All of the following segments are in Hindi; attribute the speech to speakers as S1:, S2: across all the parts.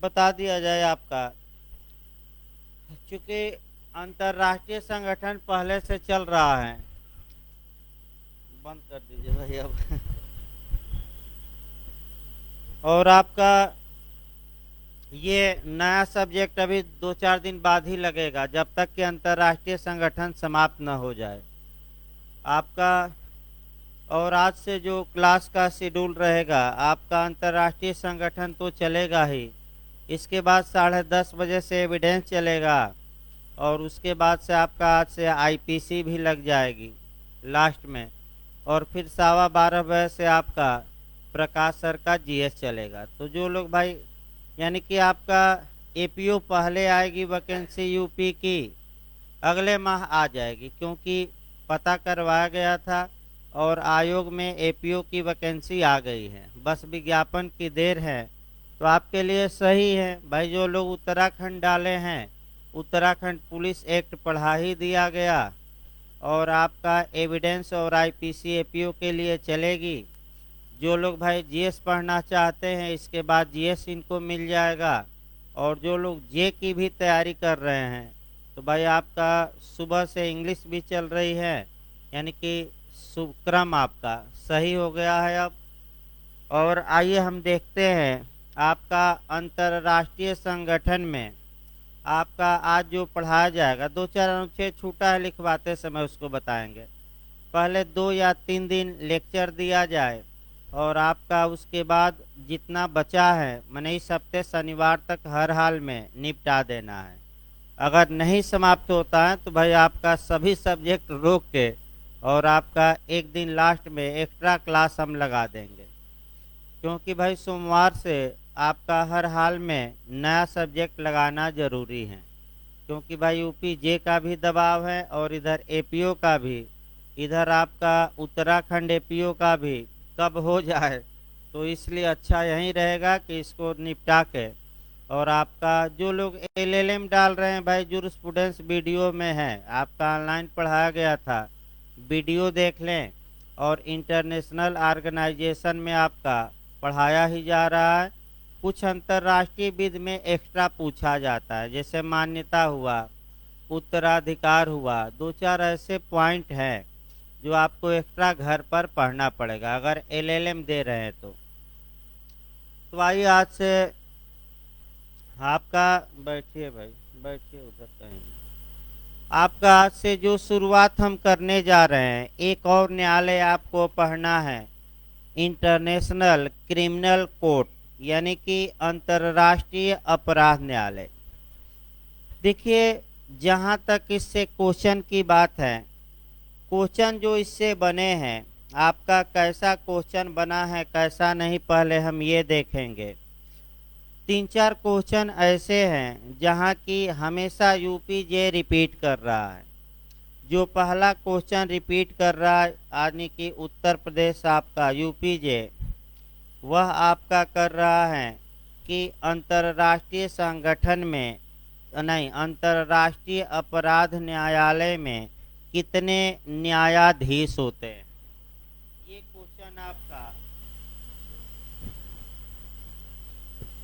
S1: बता दिया जाए आपका, चूंकि अंतर्राष्ट्रीय संगठन पहले से चल रहा है। बंद कर दीजिए भाई अब। और आपका ये नया सब्जेक्ट अभी 2-4 दिन बाद ही लगेगा, जब तक कि अंतर्राष्ट्रीय संगठन समाप्त न हो जाए आपका। और आज से जो क्लास का शेड्यूल रहेगा आपका, अंतर्राष्ट्रीय संगठन तो चलेगा ही, इसके बाद 10:30 बजे से एविडेंस चलेगा, और उसके बाद से आपका आज से आईपीसी भी लग जाएगी लास्ट में, और फिर 12:15 बजे से आपका प्रकाश सर का जीएस चलेगा। तो जो लोग भाई, यानी कि आपका एपीओ पहले आएगी वैकेंसी यूपी की, अगले माह आ जाएगी, क्योंकि पता करवाया गया था और आयोग में एपीओ की वैकेंसी आ गई है, बस विज्ञापन की देर है। तो आपके लिए सही है भाई, जो लोग उत्तराखंड डाले हैं, उत्तराखंड पुलिस एक्ट पढ़ा ही दिया गया, और आपका एविडेंस और आईपीसी एपीओ के लिए चलेगी। जो लोग भाई जीएस पढ़ना चाहते हैं, इसके बाद जीएस इनको मिल जाएगा। और जो लोग जे की भी तैयारी कर रहे हैं, तो भाई आपका सुबह से इंग्लिश भी चल रही है, यानी कि क्रम आपका सही हो गया है अब। और आइए हम देखते हैं आपका अंतर्राष्ट्रीय संगठन में आपका आज जो पढ़ाया जाएगा, 2-4 अनुच्छेद छूटा है लिखवाते समय, उसको बताएंगे। पहले 2 या 3 दिन लेक्चर दिया जाए, और आपका उसके बाद जितना बचा है मैंने इस हफ्ते शनिवार तक हर हाल में निपटा देना है। अगर नहीं समाप्त होता है तो भाई आपका सभी सब्जेक्ट रोक के और आपका एक दिन लास्ट में एक्स्ट्रा क्लास हम लगा देंगे, क्योंकि भाई सोमवार से आपका हर हाल में नया सब्जेक्ट लगाना ज़रूरी है, क्योंकि भाई यूपी जे का भी दबाव है और इधर एपीओ का भी, इधर आपका उत्तराखंड एपीओ का भी कब हो जाए। तो इसलिए अच्छा यही रहेगा कि इसको निपटा के, और आपका जो लोग एलएलएम डाल रहे हैं भाई, जूरिस्प्रूडेंस वीडियो में है, आपका ऑनलाइन पढ़ाया गया था, वीडियो देख लें। और इंटरनेशनल ऑर्गेनाइजेशन में आपका पढ़ाया ही जा रहा है। कुछ अंतर्राष्ट्रीय विधि में एक्स्ट्रा पूछा जाता है, जैसे मान्यता हुआ, उत्तराधिकार हुआ, 2-4 ऐसे पॉइंट हैं जो आपको एक्स्ट्रा घर पर पढ़ना पड़ेगा अगर एलएलएम दे रहे हैं तो आइए आज से आपका, बैठिए भाई, बैठिए उधर कहीं। आपका आज से जो शुरुआत हम करने जा रहे हैं, एक और न्यायालय आपको पढ़ना है, इंटरनेशनल क्रिमिनल कोर्ट, यानी कि अंतर्राष्ट्रीय अपराध न्यायालय। देखिए, जहाँ तक इससे क्वेश्चन की बात है, क्वेश्चन जो इससे बने हैं, आपका कैसा क्वेश्चन बना है कैसा नहीं, पहले हम ये देखेंगे। 3-4 क्वेश्चन ऐसे हैं जहाँ की हमेशा यूपी जे रिपीट कर रहा है। जो पहला क्वेश्चन रिपीट कर रहा है, यानी कि उत्तर प्रदेश आपका यूपी जे, वह आपका कर रहा है कि अंतर्राष्ट्रीय संगठन में, नहीं, अंतर्राष्ट्रीय अपराध न्यायालय में कितने न्यायाधीश होते हैं। ये क्वेश्चन आपका,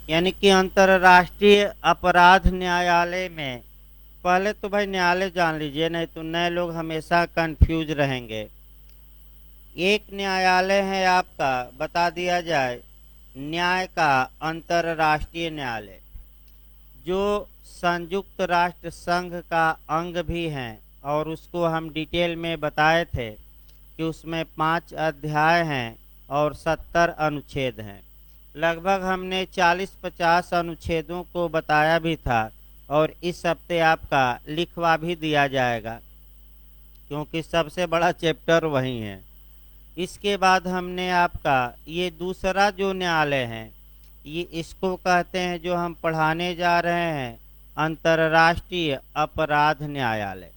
S1: यानी कि अंतर्राष्ट्रीय अपराध न्यायालय में, पहले तो भाई न्यायालय जान लीजिए, नहीं तो नए लोग हमेशा कंफ्यूज रहेंगे। एक न्यायालय है आपका, बता दिया जाए, न्याय का अंतर्राष्ट्रीय न्यायालय, जो संयुक्त राष्ट्र संघ का अंग भी है, और उसको हम डिटेल में बताए थे कि उसमें 5 अध्याय हैं और 70 अनुच्छेद हैं। लगभग हमने 40-50 अनुच्छेदों को बताया भी था, और इस हफ्ते आपका लिखवा भी दिया जाएगा, क्योंकि सबसे बड़ा चैप्टर वही है। इसके बाद हमने आपका ये दूसरा जो न्यायालय है, ये इसको कहते हैं, जो हम पढ़ाने जा रहे हैं, अंतर्राष्ट्रीय अपराध न्यायालय।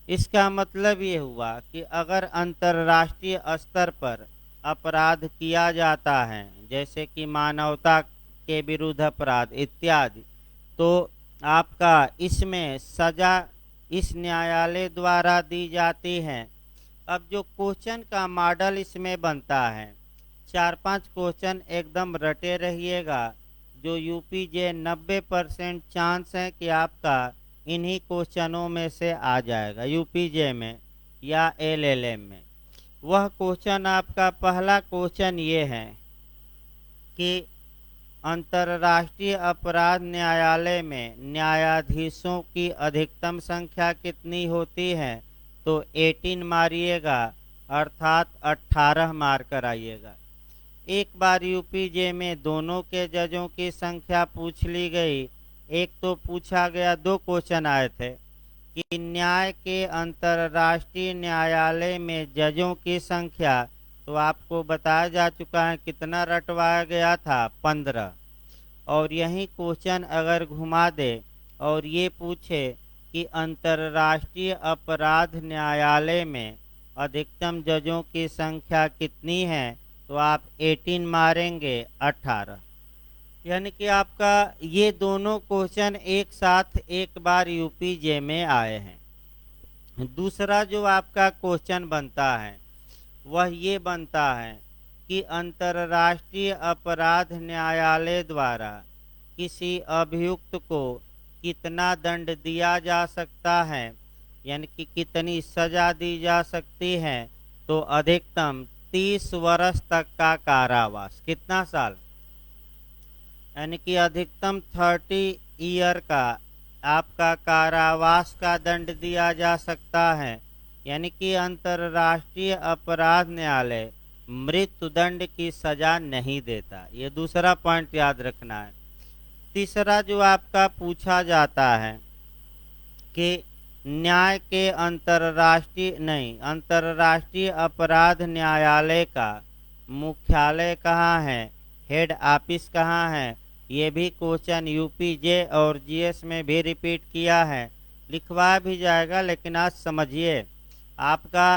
S1: इसका मतलब ये हुआ कि अगर अंतर्राष्ट्रीय स्तर पर अपराध किया जाता है, जैसे कि मानवता के विरुद्ध अपराध इत्यादि, तो आपका इसमें सजा इस न्यायालय द्वारा दी जाती है। अब जो क्वेश्चन का मॉडल इसमें बनता है, 4-5 क्वेश्चन एकदम रटे रहिएगा, जो यूपीजे 90% चांस है कि आपका इन्हीं क्वेश्चनों में से आ जाएगा यूपीजे में या एलएलएम में। वह क्वेश्चन आपका पहला क्वेश्चन ये है कि अंतर्राष्ट्रीय अपराध न्यायालय में न्यायाधीशों की अधिकतम संख्या कितनी होती है? तो 18 मारिएगा, अर्थात 18 मार कर आइएगा। एक बार यूपीजे में दोनों के जजों की संख्या पूछ ली गई। एक तो पूछा गया, दो क्वेश्चन आए थे कि न्याय के अंतर्राष्ट्रीय न्यायालय में जजों की संख्या, तो आपको बताया जा चुका है कितना रटवाया गया था, 15। और यही क्वेश्चन अगर घुमा दे और ये पूछे कि अंतर्राष्ट्रीय अपराध न्यायालय में अधिकतम जजों की संख्या कितनी है, तो आप 18 मारेंगे, 18। यानी कि आपका ये दोनों क्वेश्चन एक साथ एक बार यूपीजे में आए हैं। दूसरा जो आपका क्वेश्चन बनता है वह ये बनता है कि अंतर्राष्ट्रीय अपराध न्यायालय द्वारा किसी अभियुक्त को कितना दंड दिया जा सकता है, यानी कि कितनी सजा दी जा सकती है? तो अधिकतम 30 वर्ष तक का कारावास। कितना साल? यानी कि अधिकतम 30 ईयर का आपका कारावास का दंड दिया जा सकता है। यानी कि अंतर्राष्ट्रीय अपराध न्यायालय मृत्यु दंड की सजा नहीं देता। ये दूसरा पॉइंट याद रखना है। तीसरा जो आपका पूछा जाता है कि न्याय के अंतर्राष्ट्रीय अपराध न्यायालय का मुख्यालय कहाँ है, हेड ऑफिस कहाँ है? ये भी क्वेश्चन यूपीजे और जीएस में भी रिपीट किया है, लिखवा भी जाएगा, लेकिन आज समझिए आपका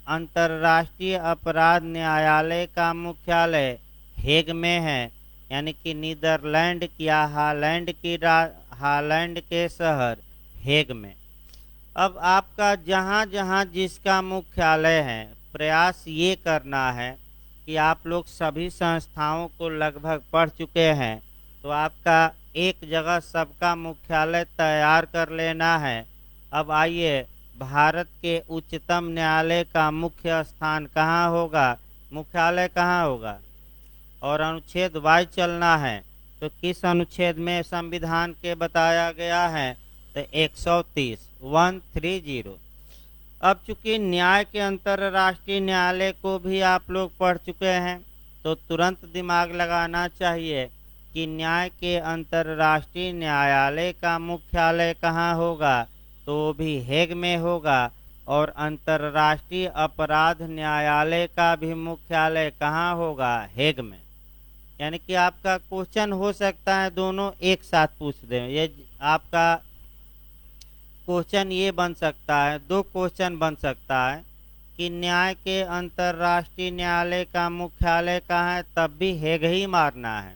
S1: अंतर्राष्ट्रीय अपराध न्यायालय का मुख्यालय हेग में है, यानी कि नीदरलैंड या हालैंड के शहर हेग में। अब आपका जहाँ जहाँ जिसका मुख्यालय है, प्रयास ये करना है कि आप लोग सभी संस्थाओं को लगभग पढ़ चुके हैं, तो आपका एक जगह सबका मुख्यालय तैयार कर लेना है। अब आइए, भारत के उच्चतम न्यायालय का मुख्य स्थान कहाँ होगा, मुख्यालय कहाँ होगा? और अनुच्छेद वाई चलना है, तो किस अनुच्छेद में संविधान के बताया गया है? तो 130। अब चूंकि न्याय के अंतर्राष्ट्रीय न्यायालय को भी आप लोग पढ़ चुके हैं, तो तुरंत दिमाग लगाना चाहिए कि न्याय के अंतर्राष्ट्रीय न्यायालय का मुख्यालय कहाँ होगा, तो भी हेग में होगा। और अंतर्राष्ट्रीय अपराध न्यायालय का भी मुख्यालय कहाँ होगा, हेग में। यानी कि आपका क्वेश्चन हो सकता है दोनों एक साथ पूछ दें। ये आपका क्वेश्चन ये बन सकता है, दो क्वेश्चन बन सकता है कि न्याय के अंतर्राष्ट्रीय न्यायालय का मुख्यालय कहाँ है, तब भी हेग ही मारना है।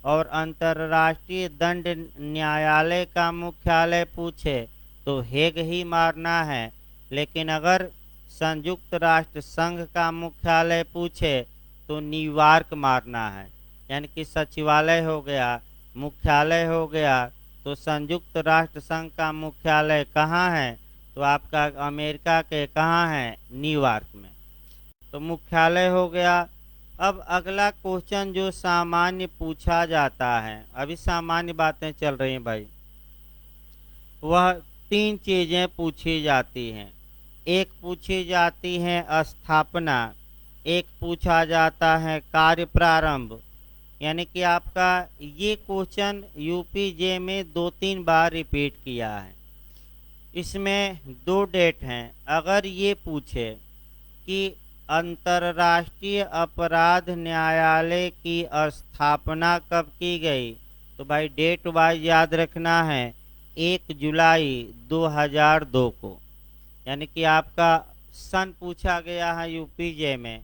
S1: और अंतर्राष्ट्रीय दंड न्यायालय का मुख्यालय पूछे तो हेग ही मारना है। लेकिन अगर संयुक्त राष्ट्र संघ का मुख्यालय पूछे तो न्यूयॉर्क मारना है। यानी कि सचिवालय हो गया, मुख्यालय हो गया, तो संयुक्त राष्ट्र संघ का मुख्यालय कहाँ है, तो आपका अमेरिका के कहाँ है, न्यूयॉर्क में। तो मुख्यालय हो गया। अब अगला क्वेश्चन जो सामान्य पूछा जाता है, अभी सामान्य बातें चल रही हैं भाई, वह 3 चीजें पूछी जाती हैं। एक पूछी जाती है स्थापना, एक पूछा जाता है कार्य प्रारंभ। यानी कि आपका ये क्वेश्चन यूपीजे में 2-3 बार रिपीट किया है। इसमें 2 डेट हैं। अगर ये पूछे कि अंतर्राष्ट्रीय अपराध न्यायालय की स्थापना कब की गई, तो भाई डेट वाइज याद रखना है, 1 जुलाई 2002 को। यानी कि आपका सन पूछा गया है यूपीजे में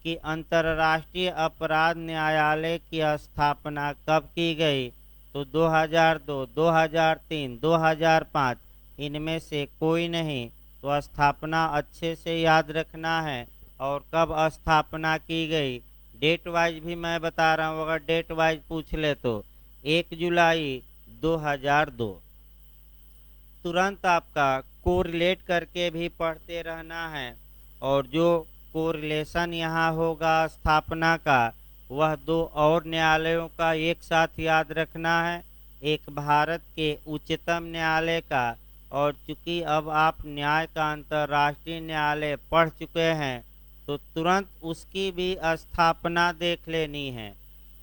S1: कि अंतर्राष्ट्रीय अपराध न्यायालय की स्थापना कब की गई, तो 2002, 2003, 2005 इनमें से कोई नहीं। तो स्थापना अच्छे से याद रखना है और कब स्थापना की गई। डेट वाइज भी मैं बता रहा हूँ, अगर डेट वाइज पूछ ले तो 1 जुलाई 2002। तुरंत आपका कोरिलेट करके भी पढ़ते रहना है, और जो कोरिलेशन यहाँ होगा स्थापना का, वह दो और न्यायालयों का एक साथ याद रखना है। एक भारत के उच्चतम न्यायालय का, और चूंकि अब आप न्याय का अंतर्राष्ट्रीय न्यायालय पढ़ चुके हैं तो तुरंत उसकी भी स्थापना देख लेनी है।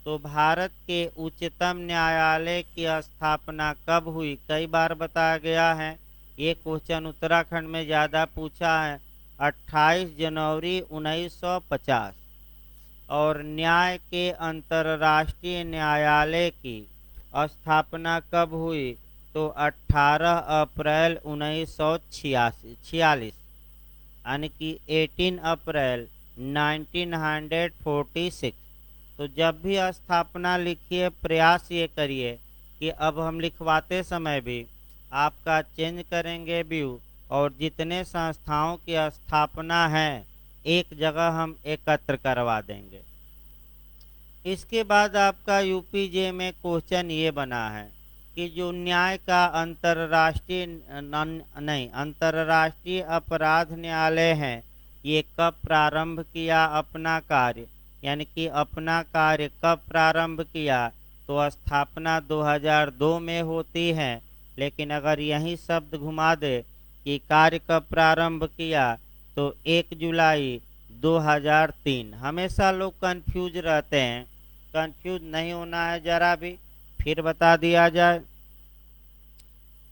S1: तो भारत के उच्चतम न्यायालय की स्थापना कब हुई, कई बार बताया गया है। ये क्वेश्चन उत्तराखंड में ज़्यादा पूछा है, 28 जनवरी 1950। और न्याय के अंतर्राष्ट्रीय न्यायालय की स्थापना कब हुई, तो 18 अप्रैल 1946, यानी कि 18 अप्रैल 1946। तो जब भी स्थापना लिखिए, प्रयास ये करिए कि अब हम लिखवाते समय भी आपका चेंज करेंगे व्यू, और जितने संस्थाओं की स्थापना है एक जगह हम एकत्र करवा देंगे। इसके बाद आपका यूपीजे में क्वेश्चन ये बना है कि जो न्याय का अंतर्राष्ट्रीय अपराध न्यायालय है, ये कब प्रारंभ किया अपना कार्य, यानी कि अपना कार्य कब प्रारंभ किया। तो स्थापना 2002 में होती है, लेकिन अगर यही शब्द घुमा दे कि कार्य कब प्रारंभ किया, तो 1 जुलाई 2003। हमेशा लोग कंफ्यूज रहते हैं, कंफ्यूज नहीं होना है जरा भी, फिर बता दिया जाए।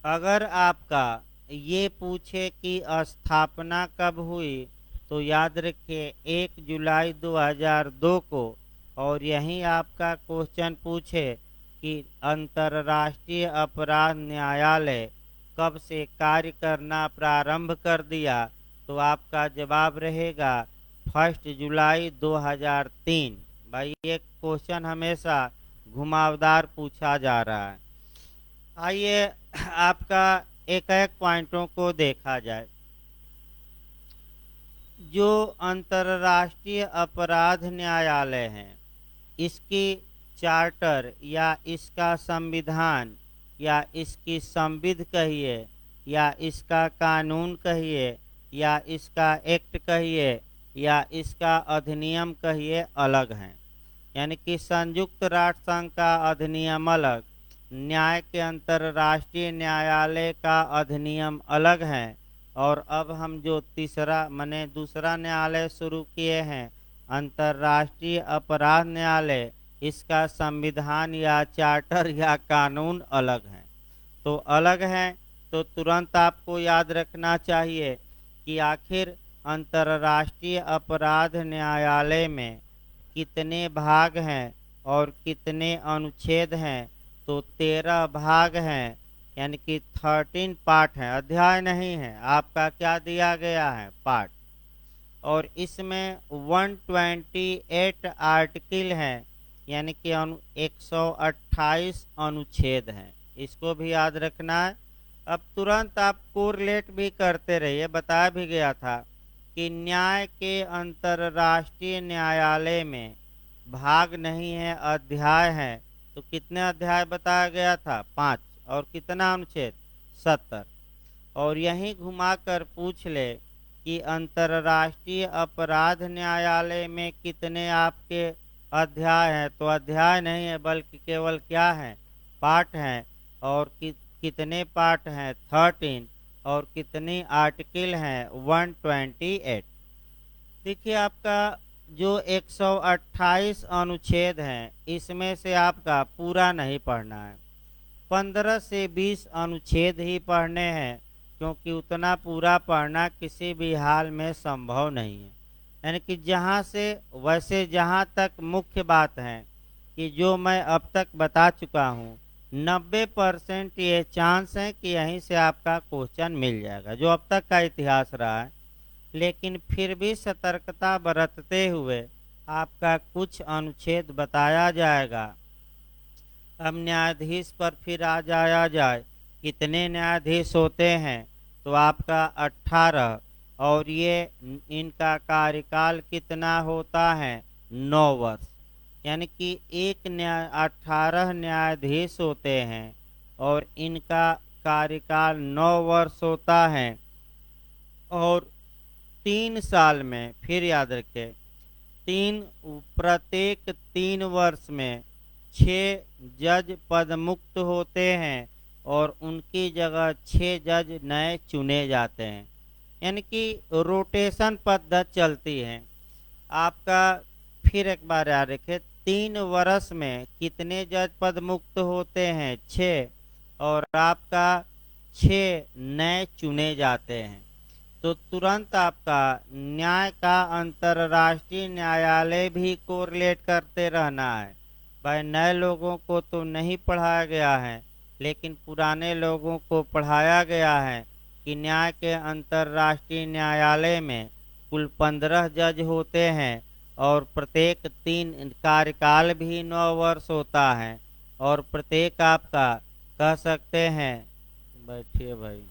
S1: अगर आपका ये पूछे कि स्थापना कब हुई, तो याद रखिए 1 जुलाई 2002 को। और यहीं आपका क्वेश्चन पूछे कि अंतर्राष्ट्रीय अपराध न्यायालय कब से कार्य करना प्रारंभ कर दिया, तो आपका जवाब रहेगा 1 जुलाई 2003। भाई ये क्वेश्चन हमेशा घुमावदार पूछा जा रहा है। आइए आपका एक एक पॉइंटों को देखा जाए। जो अंतर्राष्ट्रीय अपराध न्यायालय है, इसकी चार्टर या इसका संविधान या इसकी संविध कहिए या इसका कानून कहिए या इसका एक्ट कहिए या इसका अधिनियम कहिए, अलग हैं। यानी कि संयुक्त राष्ट्र संघ का अधिनियम अलग, न्याय के अंतर्राष्ट्रीय न्यायालय का अधिनियम अलग है। और अब हम जो दूसरा न्यायालय शुरू किए हैं, अंतर्राष्ट्रीय अपराध न्यायालय, इसका संविधान या चार्टर या कानून अलग है। तो अलग है, तो तुरंत आपको याद रखना चाहिए कि आखिर अंतर्राष्ट्रीय अपराध न्यायालय में कितने भाग हैं और कितने अनुच्छेद हैं। तो 13 भाग हैं, यानी कि 13 पार्ट हैं, अध्याय नहीं है, आपका क्या दिया गया है, पार्ट। और इसमें 128 आर्टिकल हैं, यानी कि 128 अनुच्छेद हैं, इसको भी याद रखना है। अब तुरंत आप कोरिलेट भी करते रहिए, बताया भी गया था कि न्याय के अंतर्राष्ट्रीय न्यायालय में भाग नहीं है, अध्याय है। तो कितने अध्याय बताया गया था, 5, और कितना अनुच्छेद, 70। और यहीं घुमाकर पूछ ले कि अंतर्राष्ट्रीय अपराध न्यायालय में कितने आपके अध्याय हैं, तो अध्याय नहीं है बल्कि केवल क्या है, पार्ट हैं। और कितने पार्ट हैं, 13, और कितनी आर्टिकल हैं, 128। देखिए आपका जो 128 अनुच्छेद हैं, इसमें से आपका पूरा नहीं पढ़ना है, 15 से 20 अनुच्छेद ही पढ़ने हैं, क्योंकि उतना पूरा पढ़ना किसी भी हाल में संभव नहीं है। यानी कि जहाँ तक मुख्य बात है कि जो मैं अब तक बता चुका हूँ, 90% ये चांस है कि यहीं से आपका क्वेश्चन मिल जाएगा, जो अब तक का इतिहास रहा है। लेकिन फिर भी सतर्कता बरतते हुए आपका कुछ अनुच्छेद बताया जाएगा। अब न्यायाधीश पर फिर आ जाया जाए, कितने न्यायाधीश होते हैं, तो आपका 18। और ये इनका कार्यकाल कितना होता है, 9 वर्ष। यानी कि 18 न्यायाधीश होते हैं और इनका कार्यकाल 9 वर्ष होता है। और 3 साल में, फिर याद रखें, प्रत्येक 3 वर्ष में 6 जज पद मुक्त होते हैं और उनकी जगह 6 जज नए चुने जाते हैं। यानी कि रोटेशन पद्धति चलती है आपका। फिर एक बार याद रखें, 3 वर्ष में कितने जज पद मुक्त होते हैं? 6। और आपका 6 नए चुने जाते हैं। तो तुरंत आपका न्याय का अंतर्राष्ट्रीय न्यायालय भी कोरिलेट करते रहना है। भाई नए लोगों को तो नहीं पढ़ाया गया है, लेकिन पुराने लोगों को पढ़ाया गया है कि न्याय के अंतर्राष्ट्रीय न्यायालय में कुल 15 जज होते हैं और प्रत्येक 3 कार्यकाल भी 9 वर्ष होता है। और प्रत्येक आपका कह सकते हैं, बैठिए भाई,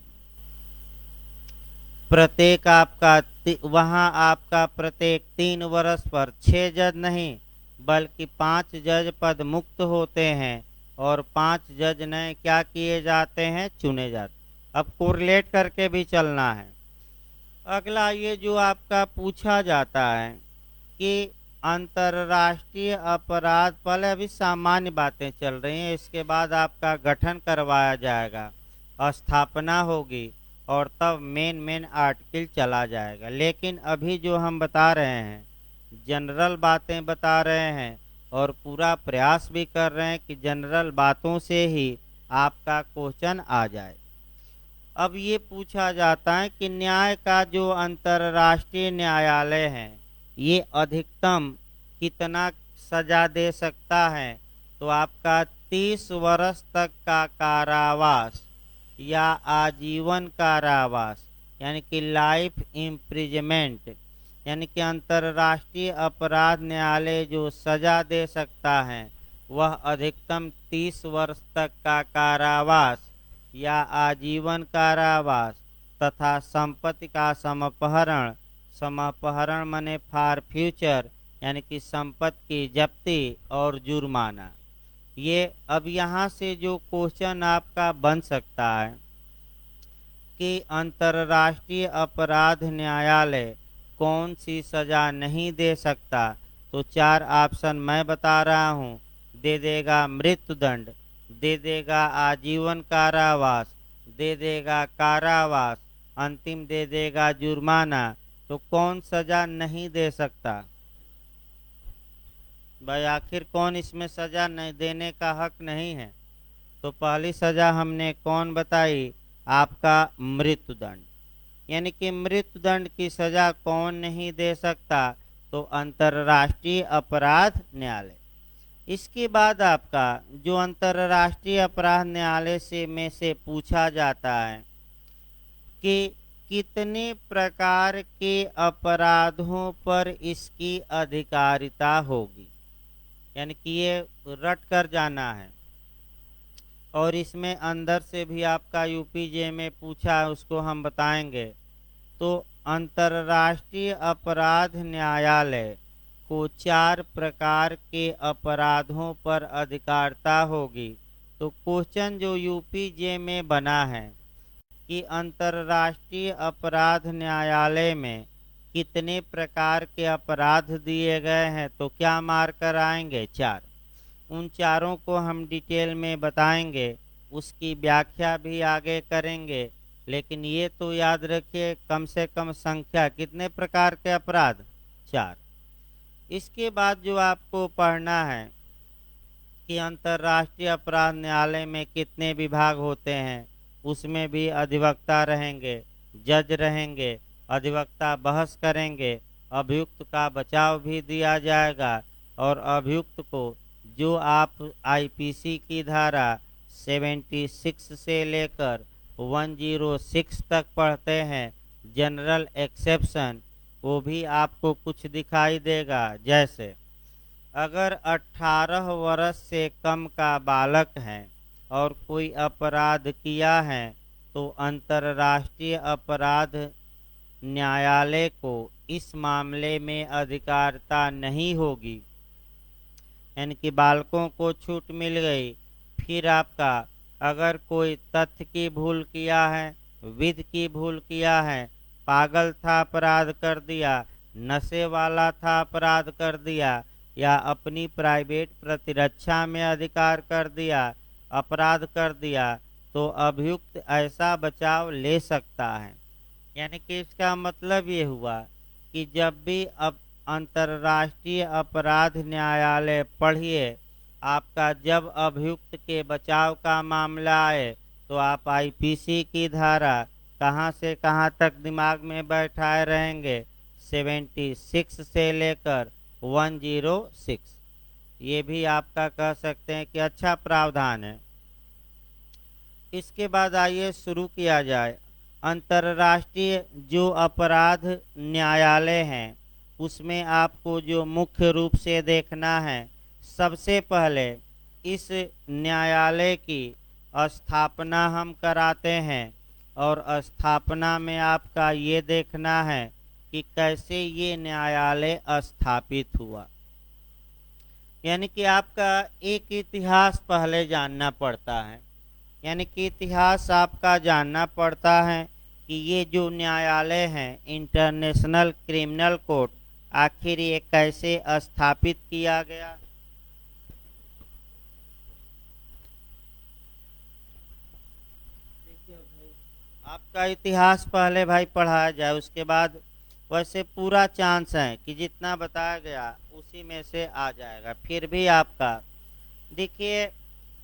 S1: प्रत्येक आपका वहाँ आपका प्रत्येक 3 वर्ष पर 6 जज नहीं बल्कि 5 जज पद मुक्त होते हैं और 5 जज नए क्या किए जाते हैं? चुने जाते। अब कोरिलेट करके भी चलना है। अगला ये जो आपका पूछा जाता है कि अंतर्राष्ट्रीय अपराध, पहले अभी सामान्य बातें चल रही हैं, इसके बाद आपका गठन करवाया जाएगा, स्थापना होगी और तब मेन आर्टिकल चला जाएगा। लेकिन अभी जो हम बता रहे हैं जनरल बातें बता रहे हैं और पूरा प्रयास भी कर रहे हैं कि जनरल बातों से ही आपका क्वेश्चन आ जाए। अब ये पूछा जाता है कि न्याय का जो अंतर्राष्ट्रीय न्यायालय है ये अधिकतम कितना सजा दे सकता है? तो आपका 30 वर्ष तक का कारावास या आजीवन कारावास, यानी कि लाइफ इम्प्रिजमेंट, यानी कि अंतर्राष्ट्रीय अपराध न्यायालय जो सजा दे सकता है वह अधिकतम 30 वर्ष तक का कारावास या आजीवन कारावास तथा संपत्ति का समपहरण, समपहरण माने फॉर फ्यूचर, यानी कि संपत्ति की जब्ती और जुर्माना। ये अब यहाँ से जो क्वेश्चन आपका बन सकता है कि अंतर्राष्ट्रीय अपराध न्यायालय कौन सी सजा नहीं दे सकता, तो 4 ऑप्शन मैं बता रहा हूँ। दे देगा मृत्युदंड, दे देगा आजीवन कारावास, दे देगा कारावास, अंतिम दे देगा जुर्माना। तो कौन सजा नहीं दे सकता भाई? आखिर कौन इसमें सजा नहीं देने का हक नहीं है? तो पहली सजा हमने कौन बताई? आपका मृत्युदंड। यानी कि मृत्युदंड की सजा कौन नहीं दे सकता? तो अंतर्राष्ट्रीय अपराध न्यायालय। इसके बाद आपका जो अंतर्राष्ट्रीय अपराध न्यायालय से पूछा जाता है कि कितने प्रकार के अपराधों पर इसकी अधिकारिता होगी, यानी कि ये रट कर जाना है। और इसमें अंदर से भी आपका यूपीजे में पूछा है, उसको हम बताएंगे। तो अंतर्राष्ट्रीय अपराध न्यायालय को 4 प्रकार के अपराधों पर अधिकारिता होगी। तो क्वेश्चन जो यूपीजे में बना है कि अंतर्राष्ट्रीय अपराध न्यायालय में कितने प्रकार के अपराध दिए गए हैं, तो क्या मार्कर आएंगे? 4। उन चारों को हम डिटेल में बताएंगे, उसकी व्याख्या भी आगे करेंगे। लेकिन ये तो याद रखिए, कम से कम संख्या कितने प्रकार के अपराध? 4। इसके बाद जो आपको पढ़ना है कि अंतर्राष्ट्रीय अपराध न्यायालय में कितने विभाग होते हैं, उसमें भी अधिवक्ता रहेंगे, जज रहेंगे, अधिवक्ता बहस करेंगे, अभियुक्त का बचाव भी दिया जाएगा और अभियुक्त को जो आप आईपीसी की धारा 76 से लेकर 106 तक पढ़ते हैं, जनरल एक्सेप्शन, वो भी आपको कुछ दिखाई देगा। जैसे अगर 18 वर्ष से कम का बालक है और कोई अपराध किया है तो अंतर्राष्ट्रीय अपराध न्यायालय को इस मामले में अधिकारिता नहीं होगी। यानी कि बालकों को छूट मिल गई। फिर आपका अगर कोई तथ्य की भूल किया है, विधि की भूल किया है, पागल था अपराध कर दिया, नशे वाला था अपराध कर दिया, या अपनी प्राइवेट प्रतिरक्षा में अधिकार कर दिया, अपराध कर दिया, तो अभियुक्त ऐसा बचाव ले सकता है। यानी कि इसका मतलब ये हुआ कि जब भी अब अंतर्राष्ट्रीय अपराध न्यायालय पढ़िए, आपका जब अभियुक्त के बचाव का मामला आए, तो आप आईपीसी की धारा कहाँ से कहाँ तक दिमाग में बैठाए रहेंगे, 76 से लेकर 106। ये भी आपका कह सकते हैं कि अच्छा प्रावधान है। इसके बाद आइए शुरू किया जाए। अंतर्राष्ट्रीय जो अपराध न्यायालय हैं, उसमें आपको जो मुख्य रूप से देखना है, सबसे पहले इस न्यायालय की स्थापना हम कराते हैं, और स्थापना में आपका ये देखना है कि कैसे ये न्यायालय स्थापित हुआ। यानी कि आपका एक इतिहास पहले जानना पड़ता है। यानी कि इतिहास आपका जानना पड़ता है कि ये जो न्यायालय है, इंटरनेशनल क्रिमिनल कोर्ट, आखिर ये कैसे स्थापित किया गया। आपका इतिहास पहले भाई पढ़ाया जाए, उसके बाद वैसे पूरा चांस है कि जितना बताया गया उसी में से आ जाएगा। फिर भी आपका देखिए,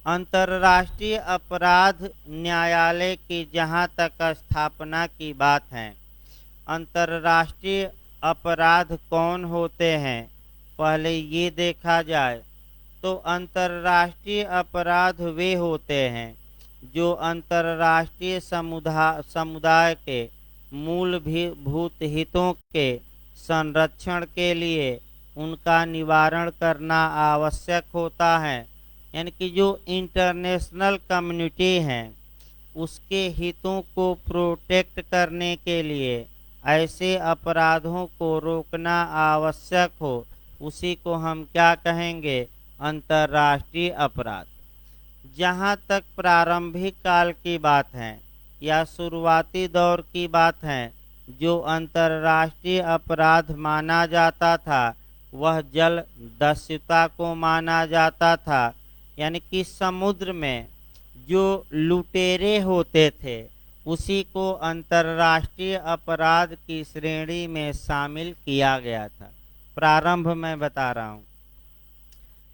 S1: अंतर्राष्ट्रीय अपराध न्यायालय की जहां तक स्थापना की बात है, अंतर्राष्ट्रीय अपराध कौन होते हैं पहले ये देखा जाए, तो अंतर्राष्ट्रीय अपराध वे होते हैं जो अंतर्राष्ट्रीय समुदाय के मूलभूत हितों के संरक्षण के लिए उनका निवारण करना आवश्यक होता है। यानी कि जो इंटरनेशनल कम्युनिटी है, उसके हितों को प्रोटेक्ट करने के लिए ऐसे अपराधों को रोकना आवश्यक हो, उसी को हम क्या कहेंगे, अंतर्राष्ट्रीय अपराध। जहाँ तक प्रारंभिक काल की बात है या शुरुआती दौर की बात है, जो अंतर्राष्ट्रीय अपराध माना जाता था, वह जल दस्युता को माना जाता था। यानी कि समुद्र में जो लुटेरे होते थे, उसी को अंतर्राष्ट्रीय अपराध की श्रेणी में शामिल किया गया था। प्रारंभ में बता रहा हूँ।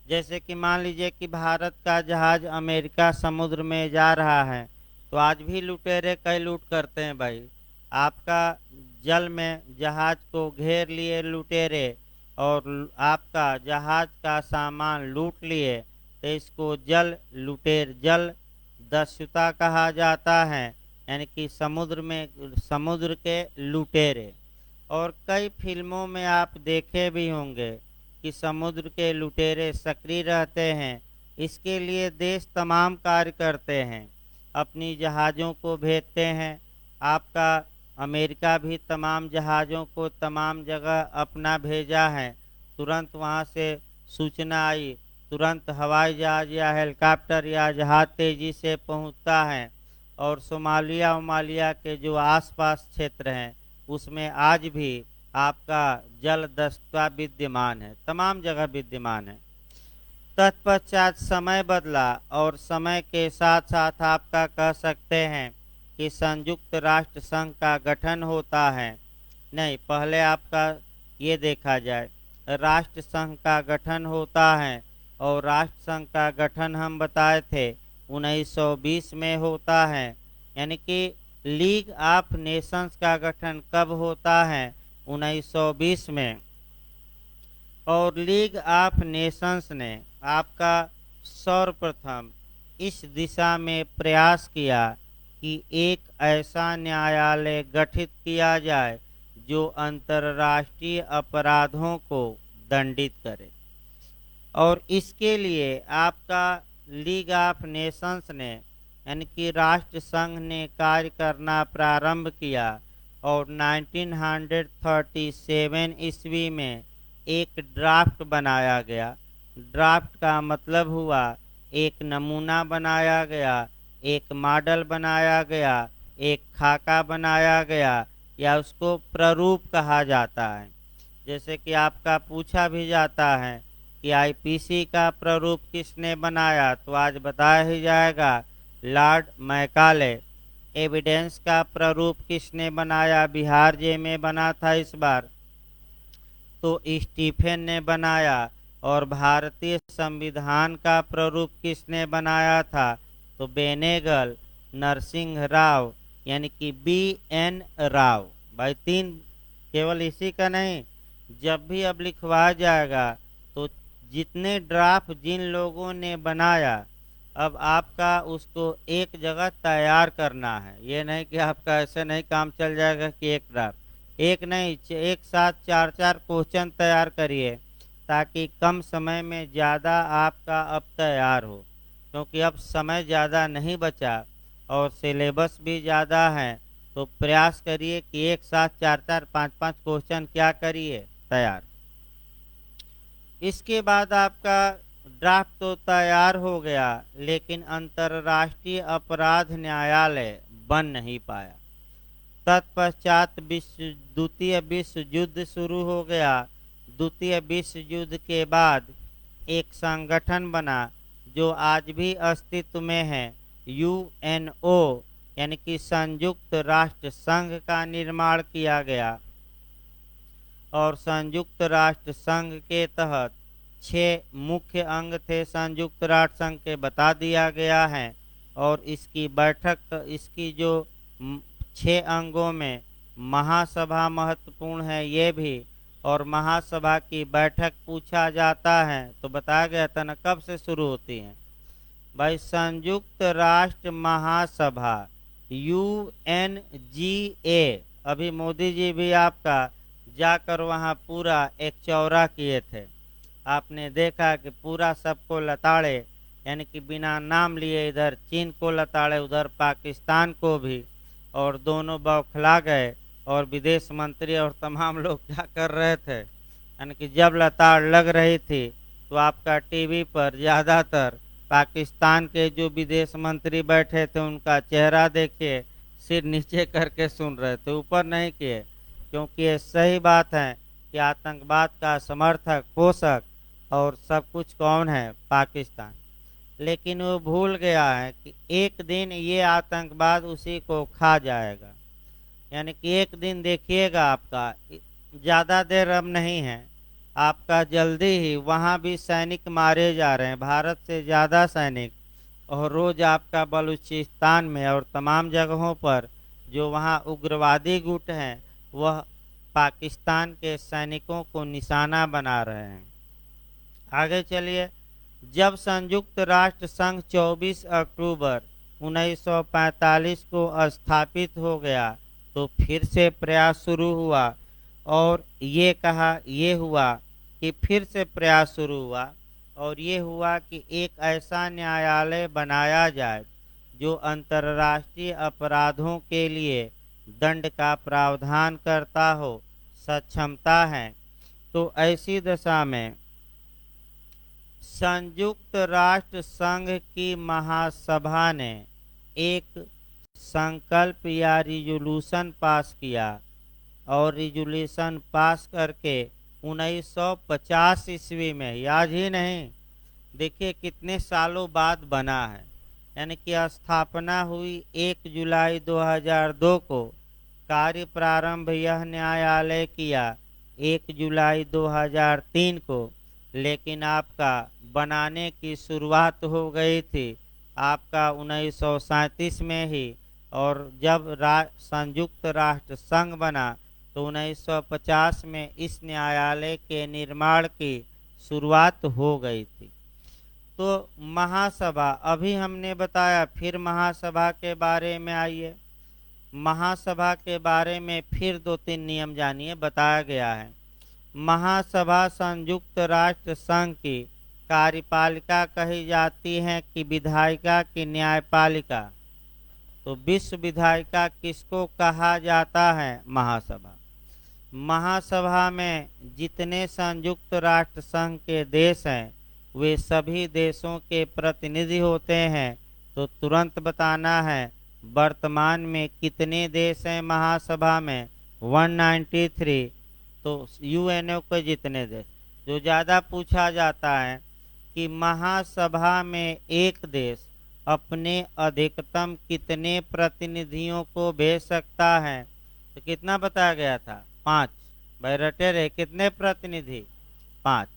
S1: जैसे कि मान लीजिए कि भारत का जहाज अमेरिका समुद्र में जा रहा है, तो आज भी लुटेरे कई लूट करते हैं भाई। आपका जल में जहाज को घेर लिए लुटेरे और आपका जहाज का सामान लूट लिए, तो इसको जल दस्युता कहा जाता है। यानी कि समुद्र के लुटेरे। और कई फिल्मों में आप देखे भी होंगे कि समुद्र के लुटेरे सक्रिय रहते हैं। इसके लिए देश तमाम कार्य करते हैं, अपनी जहाज़ों को भेजते हैं। आपका अमेरिका भी तमाम जहाज़ों को तमाम जगह अपना भेजा है। तुरंत वहाँ से सूचना आई, तुरंत हवाई जहाज़ या हेलीकॉप्टर या जहाज़ तेज़ी से पहुँचता है। और सोमालिया के जो आसपास क्षेत्र हैं, उसमें आज भी आपका जल दस्ता विद्यमान है, तमाम जगह विद्यमान है। तत्पश्चात समय बदला और समय के साथ साथ आपका कह सकते हैं कि संयुक्त राष्ट्र संघ का गठन होता है। नहीं, पहले आपका ये देखा जाए, राष्ट्र संघ का गठन होता है। और राष्ट्र संघ का गठन हम बताए थे 1920 में होता है। यानी कि लीग ऑफ नेशंस का गठन कब होता है, 1920 में। और लीग ऑफ नेशंस ने आपका सर्वप्रथम इस दिशा में प्रयास किया कि एक ऐसा न्यायालय गठित किया जाए जो अंतर्राष्ट्रीय अपराधों को दंडित करे। और इसके लिए आपका लीग ऑफ नेशंस ने, यानी कि राष्ट्र संघ ने कार्य करना प्रारंभ किया। और 1937 ईस्वी में एक ड्राफ्ट बनाया गया। ड्राफ्ट का मतलब हुआ एक नमूना बनाया गया, एक मॉडल बनाया गया, एक खाका बनाया गया, या उसको प्रारूप कहा जाता है। जैसे कि आपका पूछा भी जाता है कि आईपीसी का प्रारूप किसने बनाया, तो आज बताया ही जाएगा लॉर्ड मैकाले। एविडेंस का प्रारूप किसने बनाया, बिहार जे में बना था इस बार, तो स्टीफेन ने बनाया। और भारतीय संविधान का प्रारूप किसने बनाया था, तो बेनेगल नरसिंह राव, यानी कि BN राव। भाई तीन, केवल इसी का नहीं, जब भी अब लिखवाया जाएगा तो जितने ड्राफ्ट जिन लोगों ने बनाया, अब आपका उसको एक जगह तैयार करना है। ये नहीं कि आपका ऐसे नहीं काम चल जाएगा कि एक ड्राफ्ट, एक नहीं, एक साथ चार चार क्वेश्चन तैयार करिए, ताकि कम समय में ज़्यादा आपका अब तैयार हो। क्योंकि अब समय ज़्यादा नहीं बचा और सिलेबस भी ज़्यादा है, तो प्रयास करिए कि एक साथ चार चार पाँच पाँच क्वेश्चन क्या करिए, तैयार। इसके बाद आपका ड्राफ्ट तो तैयार हो गया, लेकिन अंतर्राष्ट्रीय अपराध न्यायालय बन नहीं पाया। तत्पश्चात द्वितीय विश्व युद्ध शुरू हो गया। द्वितीय विश्व युद्ध के बाद एक संगठन बना जो आज भी अस्तित्व में है, UNO, यानी कि संयुक्त राष्ट्र संघ का निर्माण किया गया। और संयुक्त राष्ट्र संघ के तहत 6 मुख्य अंग थे संयुक्त राष्ट्र संघ के, बता दिया गया है। और इसकी बैठक, इसकी जो 6 अंगों में महासभा महत्वपूर्ण है ये भी, और महासभा की बैठक पूछा जाता है तो बताया गया था ना कब से शुरू होती है। भाई संयुक्त राष्ट्र महासभा UNGA, अभी मोदी जी भी आपका जाकर वहाँ पूरा एक चौरा किए थे, आपने देखा कि पूरा सबको लताड़े, यानी कि बिना नाम लिए इधर चीन को लताड़े, उधर पाकिस्तान को भी, और दोनों बौखला गए। और विदेश मंत्री और तमाम लोग क्या कर रहे थे, यानी कि जब लताड़ लग रही थी तो आपका टीवी पर ज़्यादातर पाकिस्तान के जो विदेश मंत्री बैठे थे उनका चेहरा देखिए, सिर नीचे करके सुन रहे थे, ऊपर नहीं किए। क्योंकि ये सही बात है कि आतंकवाद का समर्थक, पोषक और सब कुछ कौन है, पाकिस्तान। लेकिन वो भूल गया है कि एक दिन ये आतंकवाद उसी को खा जाएगा। यानी कि एक दिन देखिएगा, आपका ज़्यादा देर अब नहीं है, आपका जल्दी ही वहाँ भी सैनिक मारे जा रहे हैं, भारत से ज़्यादा सैनिक। और रोज़ आपका बलूचिस्तान में और तमाम जगहों पर जो वहाँ उग्रवादी गुट हैं वह पाकिस्तान के सैनिकों को निशाना बना रहे हैं। आगे चलिए। जब संयुक्त राष्ट्र संघ 24 अक्टूबर 1945 को स्थापित हो गया तो फिर से प्रयास शुरू हुआ, और ये हुआ कि फिर से प्रयास शुरू हुआ, और ये हुआ कि एक ऐसा न्यायालय बनाया जाए जो अंतर्राष्ट्रीय अपराधों के लिए दंड का प्रावधान करता हो, सक्षमता है। तो ऐसी दशा में संयुक्त राष्ट्र संघ की महासभा ने एक संकल्प या रिजोल्यूशन पास किया, और रिजोल्यूशन पास करके 1950 ईस्वी में, याद ही नहीं, देखिए कितने सालों बाद बना है। यानी कि स्थापना हुई 1 जुलाई 2002 को, कार्य प्रारंभ यह न्यायालय किया 1 जुलाई 2003 को, लेकिन आपका बनाने की शुरुआत हो गई थी आपका 1937 में ही। और जब संयुक्त राष्ट्र संघ बना तो 1950 में इस न्यायालय के निर्माण की शुरुआत हो गई थी। तो महासभा अभी हमने बताया, फिर महासभा के बारे में आइए। महासभा के बारे में फिर 2-3 नियम जानिए, बताया गया है। महासभा संयुक्त राष्ट्र संघ की कार्यपालिका कही जाती है कि विधायिका की न्यायपालिका। तो विश्व विधायिका किसको कहा जाता है, महासभा। महासभा में जितने संयुक्त राष्ट्र संघ के देश हैं वे सभी देशों के प्रतिनिधि होते हैं, तो तुरंत बताना है वर्तमान में कितने देश हैं महासभा में। 193। तो यूएनओ के जितने देश। जो ज़्यादा पूछा जाता है कि महासभा में एक देश अपने अधिकतम कितने प्रतिनिधियों को भेज सकता है, तो कितना बताया गया था? 5। भाई रटे रहे, कितने प्रतिनिधि? 5।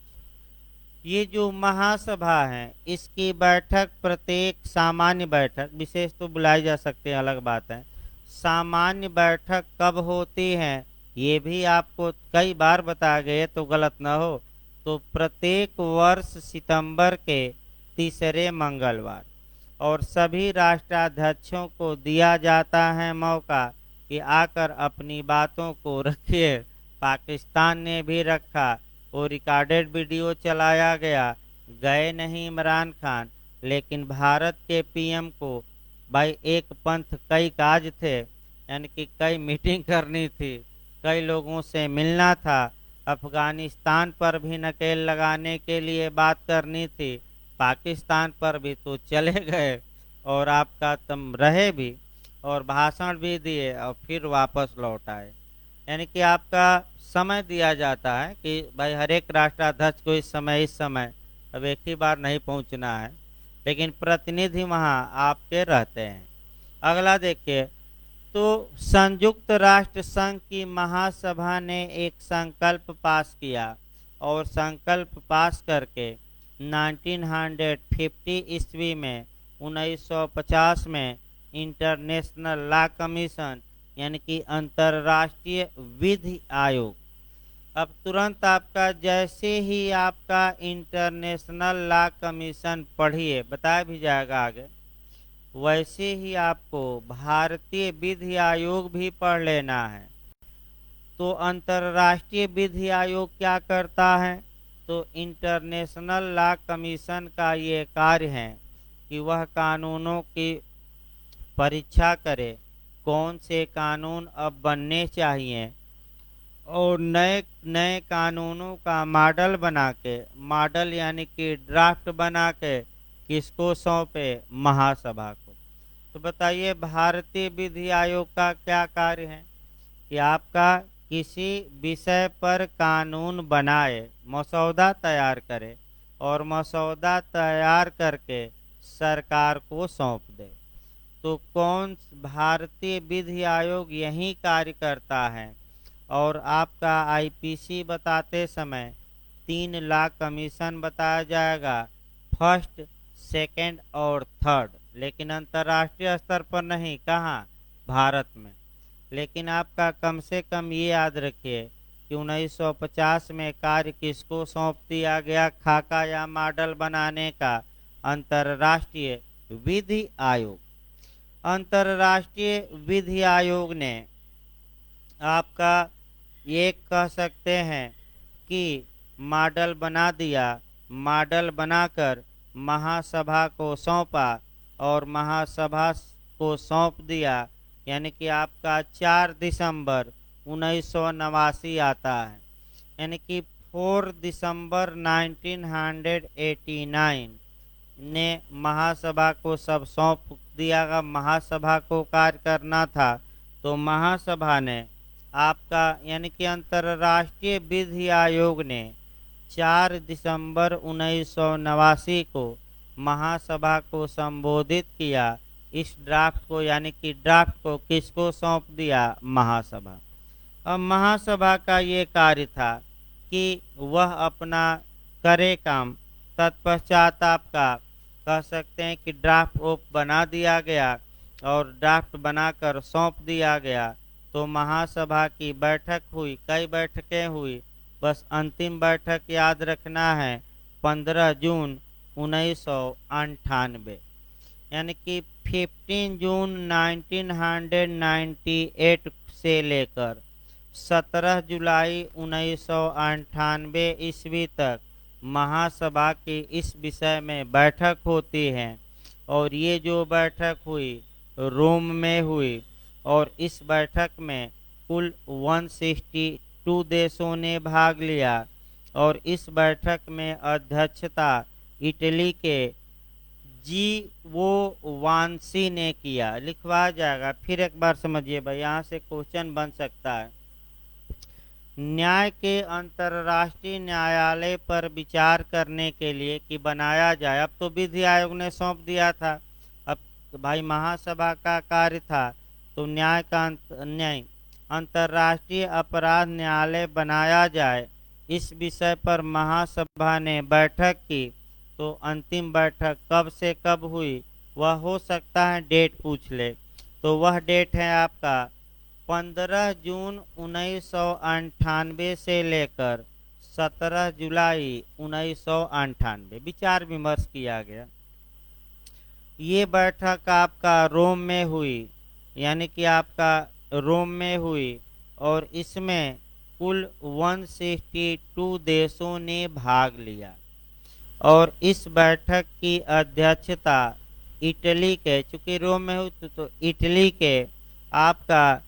S1: ये जो महासभा है इसकी बैठक, प्रत्येक सामान्य बैठक, विशेष तो बुलाई जा सकती है, अलग बात है। सामान्य बैठक कब होती है ये भी आपको कई बार बताया गया, तो गलत ना हो। तो प्रत्येक वर्ष सितंबर के तीसरे मंगलवार, और सभी राष्ट्राध्यक्षों को दिया जाता है मौका कि आकर अपनी बातों को रखिए। पाकिस्तान ने भी रखा, वो रिकॉर्डेड वीडियो चलाया गया, गए नहीं इमरान खान, लेकिन भारत के पीएम को भाई एक पंथ कई काज थे, यानी कि कई मीटिंग करनी थी, कई लोगों से मिलना था, अफगानिस्तान पर भी नकेल लगाने के लिए बात करनी थी, पाकिस्तान पर भी तो चले गए, और आपका तुम रहे भी और भाषण भी दिए और फिर वापस लौट आए। यानी कि आपका समय दिया जाता है कि भाई हर एक राष्ट्राध्यक्ष को इस समय अब एक ही बार नहीं पहुंचना है, लेकिन प्रतिनिधि वहां आपके रहते हैं। अगला देखिए, तो संयुक्त राष्ट्र संघ की महासभा ने एक संकल्प पास किया, और संकल्प पास करके 1950 ईस्वी में 1950 में इंटरनेशनल लॉ कमीशन, यानी कि अंतर्राष्ट्रीय विधि आयोग। अब तुरंत आपका जैसे ही आपका इंटरनेशनल लॉ कमीशन पढ़िए, बताया भी जाएगा आगे, वैसे ही आपको भारतीय विधि आयोग भी पढ़ लेना है। तो अंतर्राष्ट्रीय विधि आयोग क्या करता है? तो इंटरनेशनल लॉ कमीशन का ये कार्य है कि वह कानूनों की परीक्षा करे, कौन से कानून अब बनने चाहिए, और नए नए कानूनों का मॉडल बना के, मॉडल यानी कि ड्राफ्ट बना के किसको सौंपे? महासभा को। तो बताइए भारतीय विधि आयोग का क्या कार्य है कि आपका किसी विषय पर कानून बनाए, मसौदा तैयार करे, और मसौदा तैयार करके सरकार को सौंप दे। तो कौन भारतीय विधि आयोग यही कार्य करता है। और आपका आईपीसी बताते समय 3 लॉ कमीशन बताया जाएगा, फर्स्ट, सेकंड और थर्ड, लेकिन अंतर्राष्ट्रीय स्तर पर नहीं, कहाँ? भारत में। लेकिन आपका कम से कम ये याद रखिए कि 1950 में कार्य किसको सौंप दिया गया, खाका या मॉडल बनाने का? अंतर्राष्ट्रीय विधि आयोग। अंतर्राष्ट्रीय विधि आयोग ने आपका ये कह सकते हैं कि मॉडल बना दिया, मॉडल बनाकर महासभा को सौंपा, और महासभा को सौंप दिया, यानी कि आपका 4 दिसंबर 1989 आता है, यानी कि 4 दिसंबर 1989 ने महासभा को सब सौंप दिया। महासभा को कार्य करना था, तो महासभा ने आपका यानी कि अंतर्राष्ट्रीय विधि आयोग ने 4 दिसंबर 1989 को महासभा को संबोधित किया। इस ड्राफ्ट को यानी कि ड्राफ्ट को किसको सौंप दिया? महासभा। अब महासभा का ये कार्य था कि वह अपना करे काम। तत्पश्चात आपका कह सकते हैं कि ड्राफ्ट बना दिया गया और ड्राफ्ट बनाकर सौंप दिया गया। तो महासभा की बैठक हुई, कई बैठकें हुई, बस अंतिम बैठक याद रखना है 15 जून 1998, यानी कि 15 जून 1998 से लेकर 17 जुलाई 1998 ईस्वी तक महासभा की इस विषय में बैठक होती है। और ये जो बैठक हुई रोम में हुई, और इस बैठक में कुल 162 देशों ने भाग लिया। और इस बैठक में अध्यक्षता इटली के जी वो वांसी ने किया। लिखवा जाएगा, फिर एक बार समझिए भाई, यहाँ से क्वेश्चन बन सकता है। न्याय के अंतर्राष्ट्रीय न्यायालय पर विचार करने के लिए कि बनाया जाए। अब तो विधि आयोग ने सौंप दिया था, अब भाई महासभा का कार्य था, तो न्याय अंतर्राष्ट्रीय अपराध न्यायालय बनाया जाए, इस विषय पर महासभा ने बैठक की। तो अंतिम बैठक कब से कब हुई, वह हो सकता है डेट पूछ ले, तो वह डेट है आपका 15 जून 1998 से लेकर 17 जुलाई 1998। विचार विमर्श किया गया। ये बैठक आपका रोम में हुई, यानी कि आपका रोम में हुई, और इसमें कुल 162 देशों ने भाग लिया। और इस बैठक की अध्यक्षता इटली के, चूंकि रोम में हुई तो इटली के आपका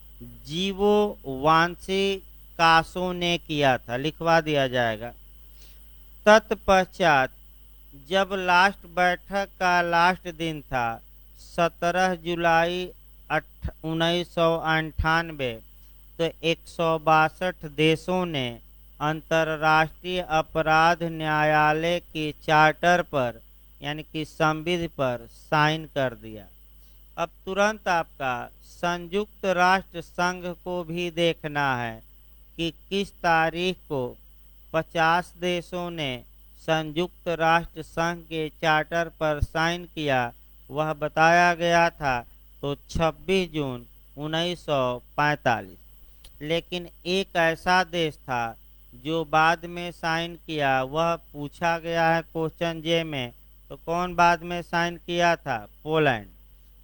S1: जीवो वांसी कासो ने किया था। लिखवा दिया जाएगा। तत्पश्चात जब लास्ट बैठक का लास्ट दिन था 17 जुलाई 1998, तो 162 देशों ने अंतर्राष्ट्रीय अपराध न्यायालय के चार्टर पर, यानी कि संविधि पर साइन कर दिया। अब तुरंत आपका संयुक्त राष्ट्र संघ को भी देखना है कि किस तारीख को 50 देशों ने संयुक्त राष्ट्र संघ के चार्टर पर साइन किया, वह बताया गया था तो 26 जून 1945। लेकिन एक ऐसा देश था जो बाद में साइन किया, वह पूछा गया है क्वेश्चन जे में, तो कौन बाद में साइन किया था? पोलैंड।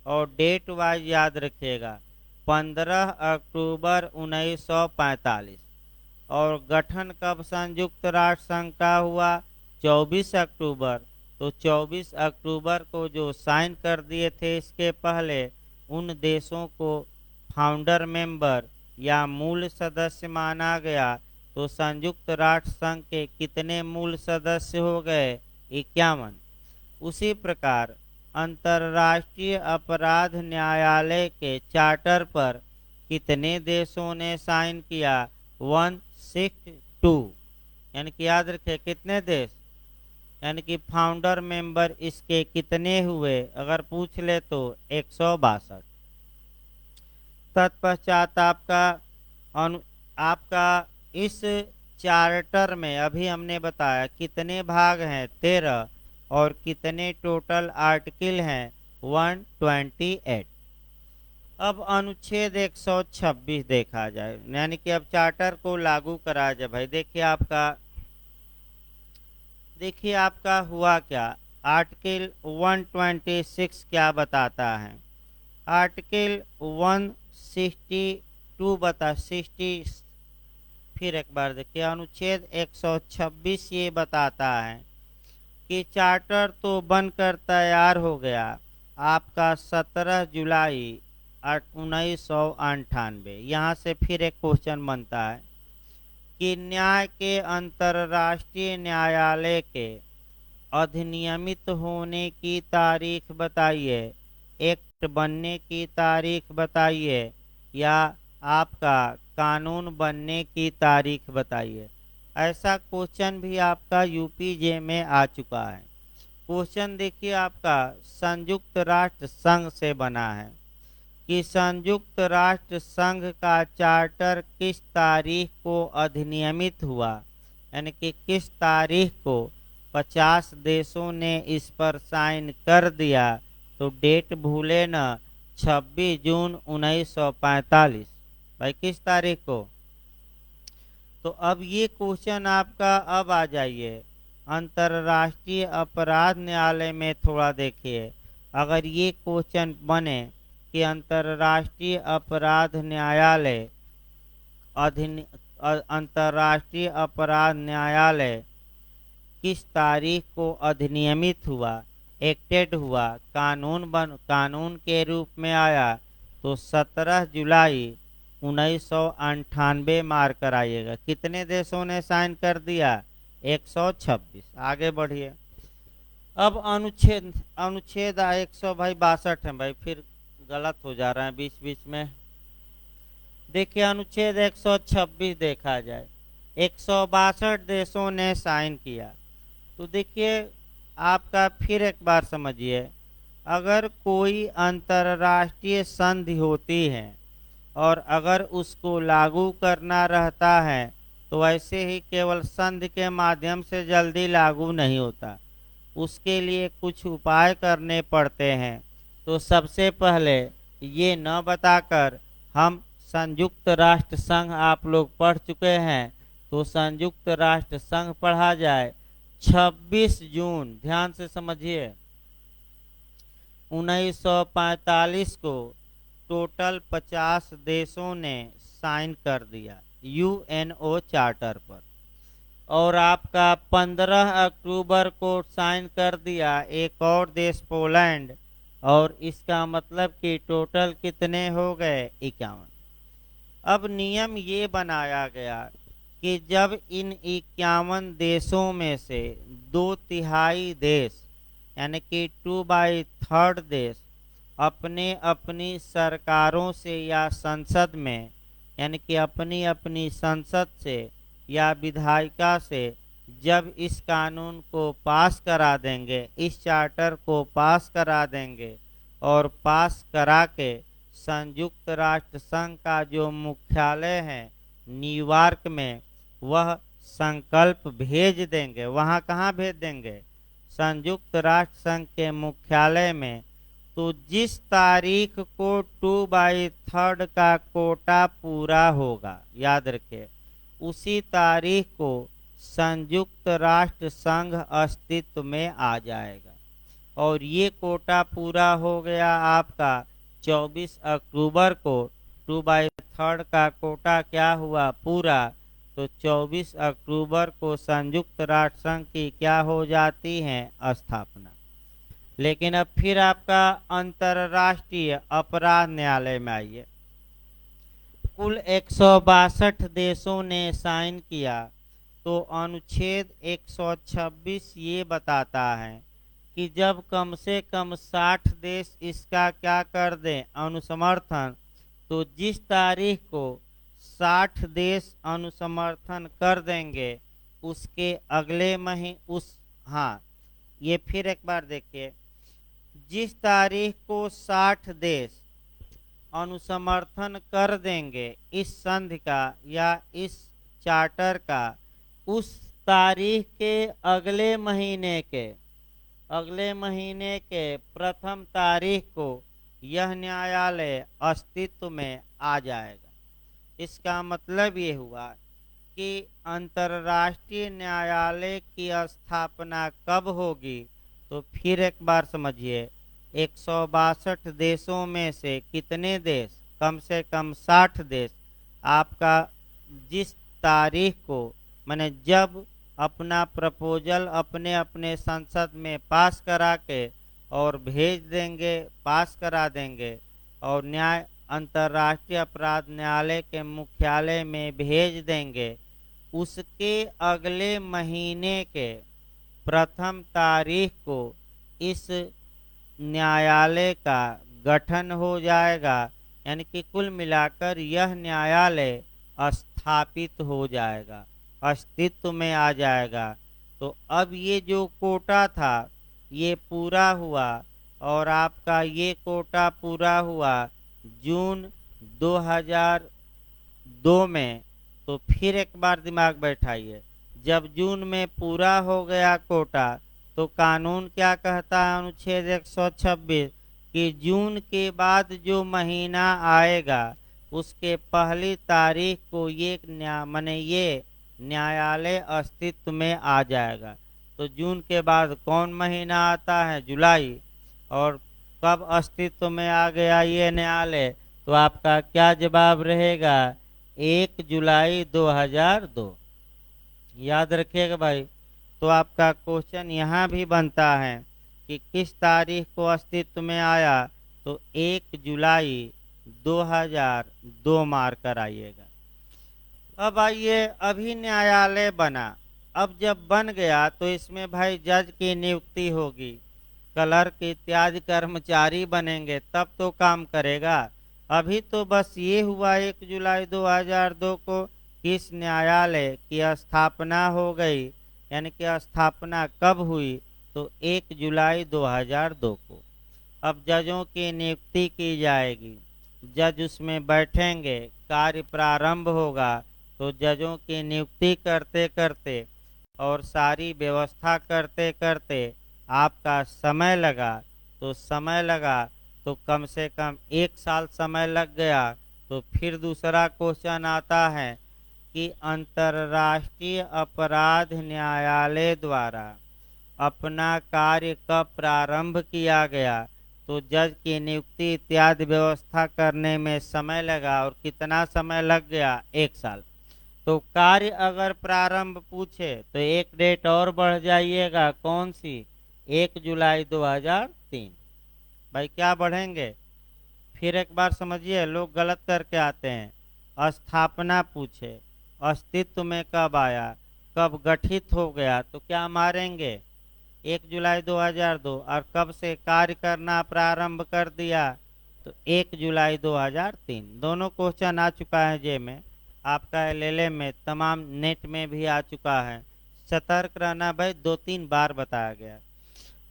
S1: और डेट वाइज याद रखिएगा 15 अक्टूबर 1945। और गठन कब संयुक्त राष्ट्र संघ का हुआ? 24 अक्टूबर। तो 24 अक्टूबर को जो साइन कर दिए थे, इसके पहले उन देशों को फाउंडर मेंबर या मूल सदस्य माना गया। तो संयुक्त राष्ट्र संघ के कितने मूल सदस्य हो गए? 51। उसी प्रकार अंतर्राष्ट्रीय अपराध न्यायालय के चार्टर पर कितने देशों ने साइन किया? 162। यानी कि याद रखें कितने देश, यानी कि फाउंडर मेंबर इसके कितने हुए अगर पूछ ले तो 162। तत्पश्चात आपका इस चार्टर में अभी हमने बताया कितने भाग हैं? 13। और कितने टोटल आर्टिकल हैं? 128। अब अनुच्छेद 126 देखा जाए, यानी कि अब चार्टर को लागू करा जाए। भाई देखिए आपका हुआ क्या। आर्टिकल 126 क्या बताता है? आर्टिकल 162 बता 60, फिर एक बार देखिए अनुच्छेद 126 ये बताता है कि चार्टर तो बनकर तैयार हो गया आपका 17 जुलाई 1998। यहाँ से फिर एक क्वेश्चन बनता है कि न्याय के अंतर्राष्ट्रीय न्यायालय के अधिनियमित होने की तारीख बताइए, एक्ट बनने की तारीख बताइए, या आपका कानून बनने की तारीख बताइए। ऐसा क्वेश्चन भी आपका यूपीजे में आ चुका है। क्वेश्चन देखिए आपका संयुक्त राष्ट्र संघ से बना है कि संयुक्त राष्ट्र संघ का चार्टर किस तारीख को अधिनियमित हुआ, यानी कि किस तारीख को 50 देशों ने इस पर साइन कर दिया। तो डेट भूले न, 26 जून 1945। भाई किस तारीख को? तो अब ये क्वेश्चन आपका अब आ जाइए अंतर्राष्ट्रीय अपराध न्यायालय में। थोड़ा देखिए, अगर ये क्वेश्चन बने कि अंतर्राष्ट्रीय अपराध न्यायालय अंतर्राष्ट्रीय अपराध न्यायालय किस तारीख को अधिनियमित हुआ, एक्टेड हुआ, कानून के रूप में आया, तो 17 जुलाई 1998 मार कर आइएगा। कितने देशों ने साइन कर दिया? 126। आगे बढ़िए। अब अनुच्छेद अनुच्छेद 100 भाई 62 है भाई, फिर गलत हो जा रहा है बीच बीच में। देखिए अनुच्छेद 126 देखा जाए, 162 देशों ने साइन किया। तो देखिए आपका फिर एक बार समझिए, अगर कोई अंतर्राष्ट्रीय संधि होती है और अगर उसको लागू करना रहता है तो ऐसे ही केवल संधि के माध्यम से जल्दी लागू नहीं होता, उसके लिए कुछ उपाय करने पड़ते हैं। तो सबसे पहले ये न बताकर हम संयुक्त राष्ट्र संघ, आप लोग पढ़ चुके हैं, तो संयुक्त राष्ट्र संघ पढ़ा जाए। 26 जून, ध्यान से समझिए, 1945 को टोटल 50 देशों ने साइन कर दिया यूएनओ चार्टर पर, और आपका 15 अक्टूबर को साइन कर दिया एक और देश पोलैंड, और इसका मतलब कि टोटल कितने हो गए, 51। अब नियम ये बनाया गया कि जब इन 51 देशों में से 2/3 देश यानी कि 2/3 देश अपने अपनी सरकारों से या संसद में, यानी कि अपनी अपनी संसद से या विधायिका से जब इस कानून को पास करा देंगे, इस चार्टर को पास करा देंगे, और पास करा के संयुक्त राष्ट्र संघ का जो मुख्यालय है न्यूयॉर्क में, वह संकल्प भेज देंगे। वहाँ कहाँ भेज देंगे, संयुक्त राष्ट्र संघ के मुख्यालय में। तो जिस तारीख को 2/3 का कोटा पूरा होगा, याद रखिए, उसी तारीख को संयुक्त राष्ट्र संघ अस्तित्व में आ जाएगा। और ये कोटा पूरा हो गया आपका 24 अक्टूबर को। 2/3 का कोटा क्या हुआ, पूरा। तो 24 अक्टूबर को संयुक्त राष्ट्र संघ की क्या हो जाती है, स्थापना। लेकिन अब फिर आपका अंतर्राष्ट्रीय अपराध न्यायालय में आइए। कुल 162 देशों ने साइन किया, तो अनुच्छेद 126 ये बताता है कि जब कम से कम 60 देश इसका क्या कर दें, अनुसमर्थन, तो जिस तारीख को 60 देश अनुसमर्थन कर देंगे उसके अगले महीने हाँ, ये फिर एक बार देखिए, जिस तारीख को 60 देश अनुसमर्थन कर देंगे इस संधि का या इस चार्टर का, उस तारीख के अगले महीने के प्रथम तारीख को यह न्यायालय अस्तित्व में आ जाएगा। इसका मतलब ये हुआ कि अंतर्राष्ट्रीय न्यायालय की स्थापना कब होगी। तो फिर एक बार समझिए, 162 देशों में से कितने देश, कम से कम 60 देश आपका जिस तारीख को, माने जब अपना प्रपोजल अपने अपने संसद में पास करा के और भेज देंगे, पास करा देंगे, और अंतर्राष्ट्रीय अपराध न्यायालय के मुख्यालय में भेज देंगे, उसके अगले महीने के प्रथम तारीख को इस न्यायालय का गठन हो जाएगा। यानी कि कुल मिलाकर यह न्यायालय स्थापित हो जाएगा, अस्तित्व में आ जाएगा। तो अब ये जो कोटा था ये पूरा हुआ, और आपका ये कोटा पूरा हुआ जून 2002 में। तो फिर एक बार दिमाग बैठाइए, जब जून में पूरा हो गया कोटा, तो कानून क्या कहता है, अनुच्छेद 126, कि जून के बाद जो महीना आएगा उसके पहली तारीख को ये न्यायालय अस्तित्व में आ जाएगा। तो जून के बाद कौन महीना आता है, जुलाई। और कब अस्तित्व में आ गया ये न्यायालय, तो आपका क्या जवाब रहेगा, 1 जुलाई 2002। याद रखिएगा भाई। तो आपका क्वेश्चन यहाँ भी बनता है कि किस तारीख को अस्तित्व में आया, तो 1 जुलाई 2002 मार कर आइएगा। अब आइए, अभी न्यायालय बना अब जब बन गया तो इसमें भाई जज की नियुक्ति होगी, क्लर्क इत्यादि कर्मचारी बनेंगे, तब तो काम करेगा। अभी तो बस ये हुआ 1 जुलाई 2002 को किस न्यायालय की स्थापना हो गई, यानी कि स्थापना कब हुई, तो 1 जुलाई 2002 को। अब जजों की नियुक्ति की जाएगी, जज उसमें बैठेंगे, कार्य प्रारंभ होगा। तो जजों की नियुक्ति करते करते और सारी व्यवस्था करते करते आपका समय लगा, तो समय लगा तो कम से कम 1 साल समय लग गया। तो फिर दूसरा क्वेश्चन आता है कि अंतर्राष्ट्रीय अपराध न्यायालय द्वारा अपना कार्य कब प्रारंभ किया गया, तो जज की नियुक्ति इत्यादि व्यवस्था करने में समय लगा, और कितना समय लग गया, 1 साल। तो कार्य अगर प्रारंभ पूछे तो एक डेट और बढ़ जाइएगा, कौन सी, 1 जुलाई 2003। भाई क्या बढ़ेंगे, फिर एक बार समझिए, लोग गलत करके आते हैं। स्थापना पूछे, अस्तित्व में कब आया, कब गठित हो गया, तो क्या मारेंगे, 1 जुलाई 2002, और कब से कार्य करना प्रारंभ कर दिया, तो 1 जुलाई 2003। दोनों क्वेश्चन आ चुका है जे में, आपका एलएलए में, तमाम नेट में भी आ चुका है। सतर्क रहना भाई, 2-3 बार बताया गया।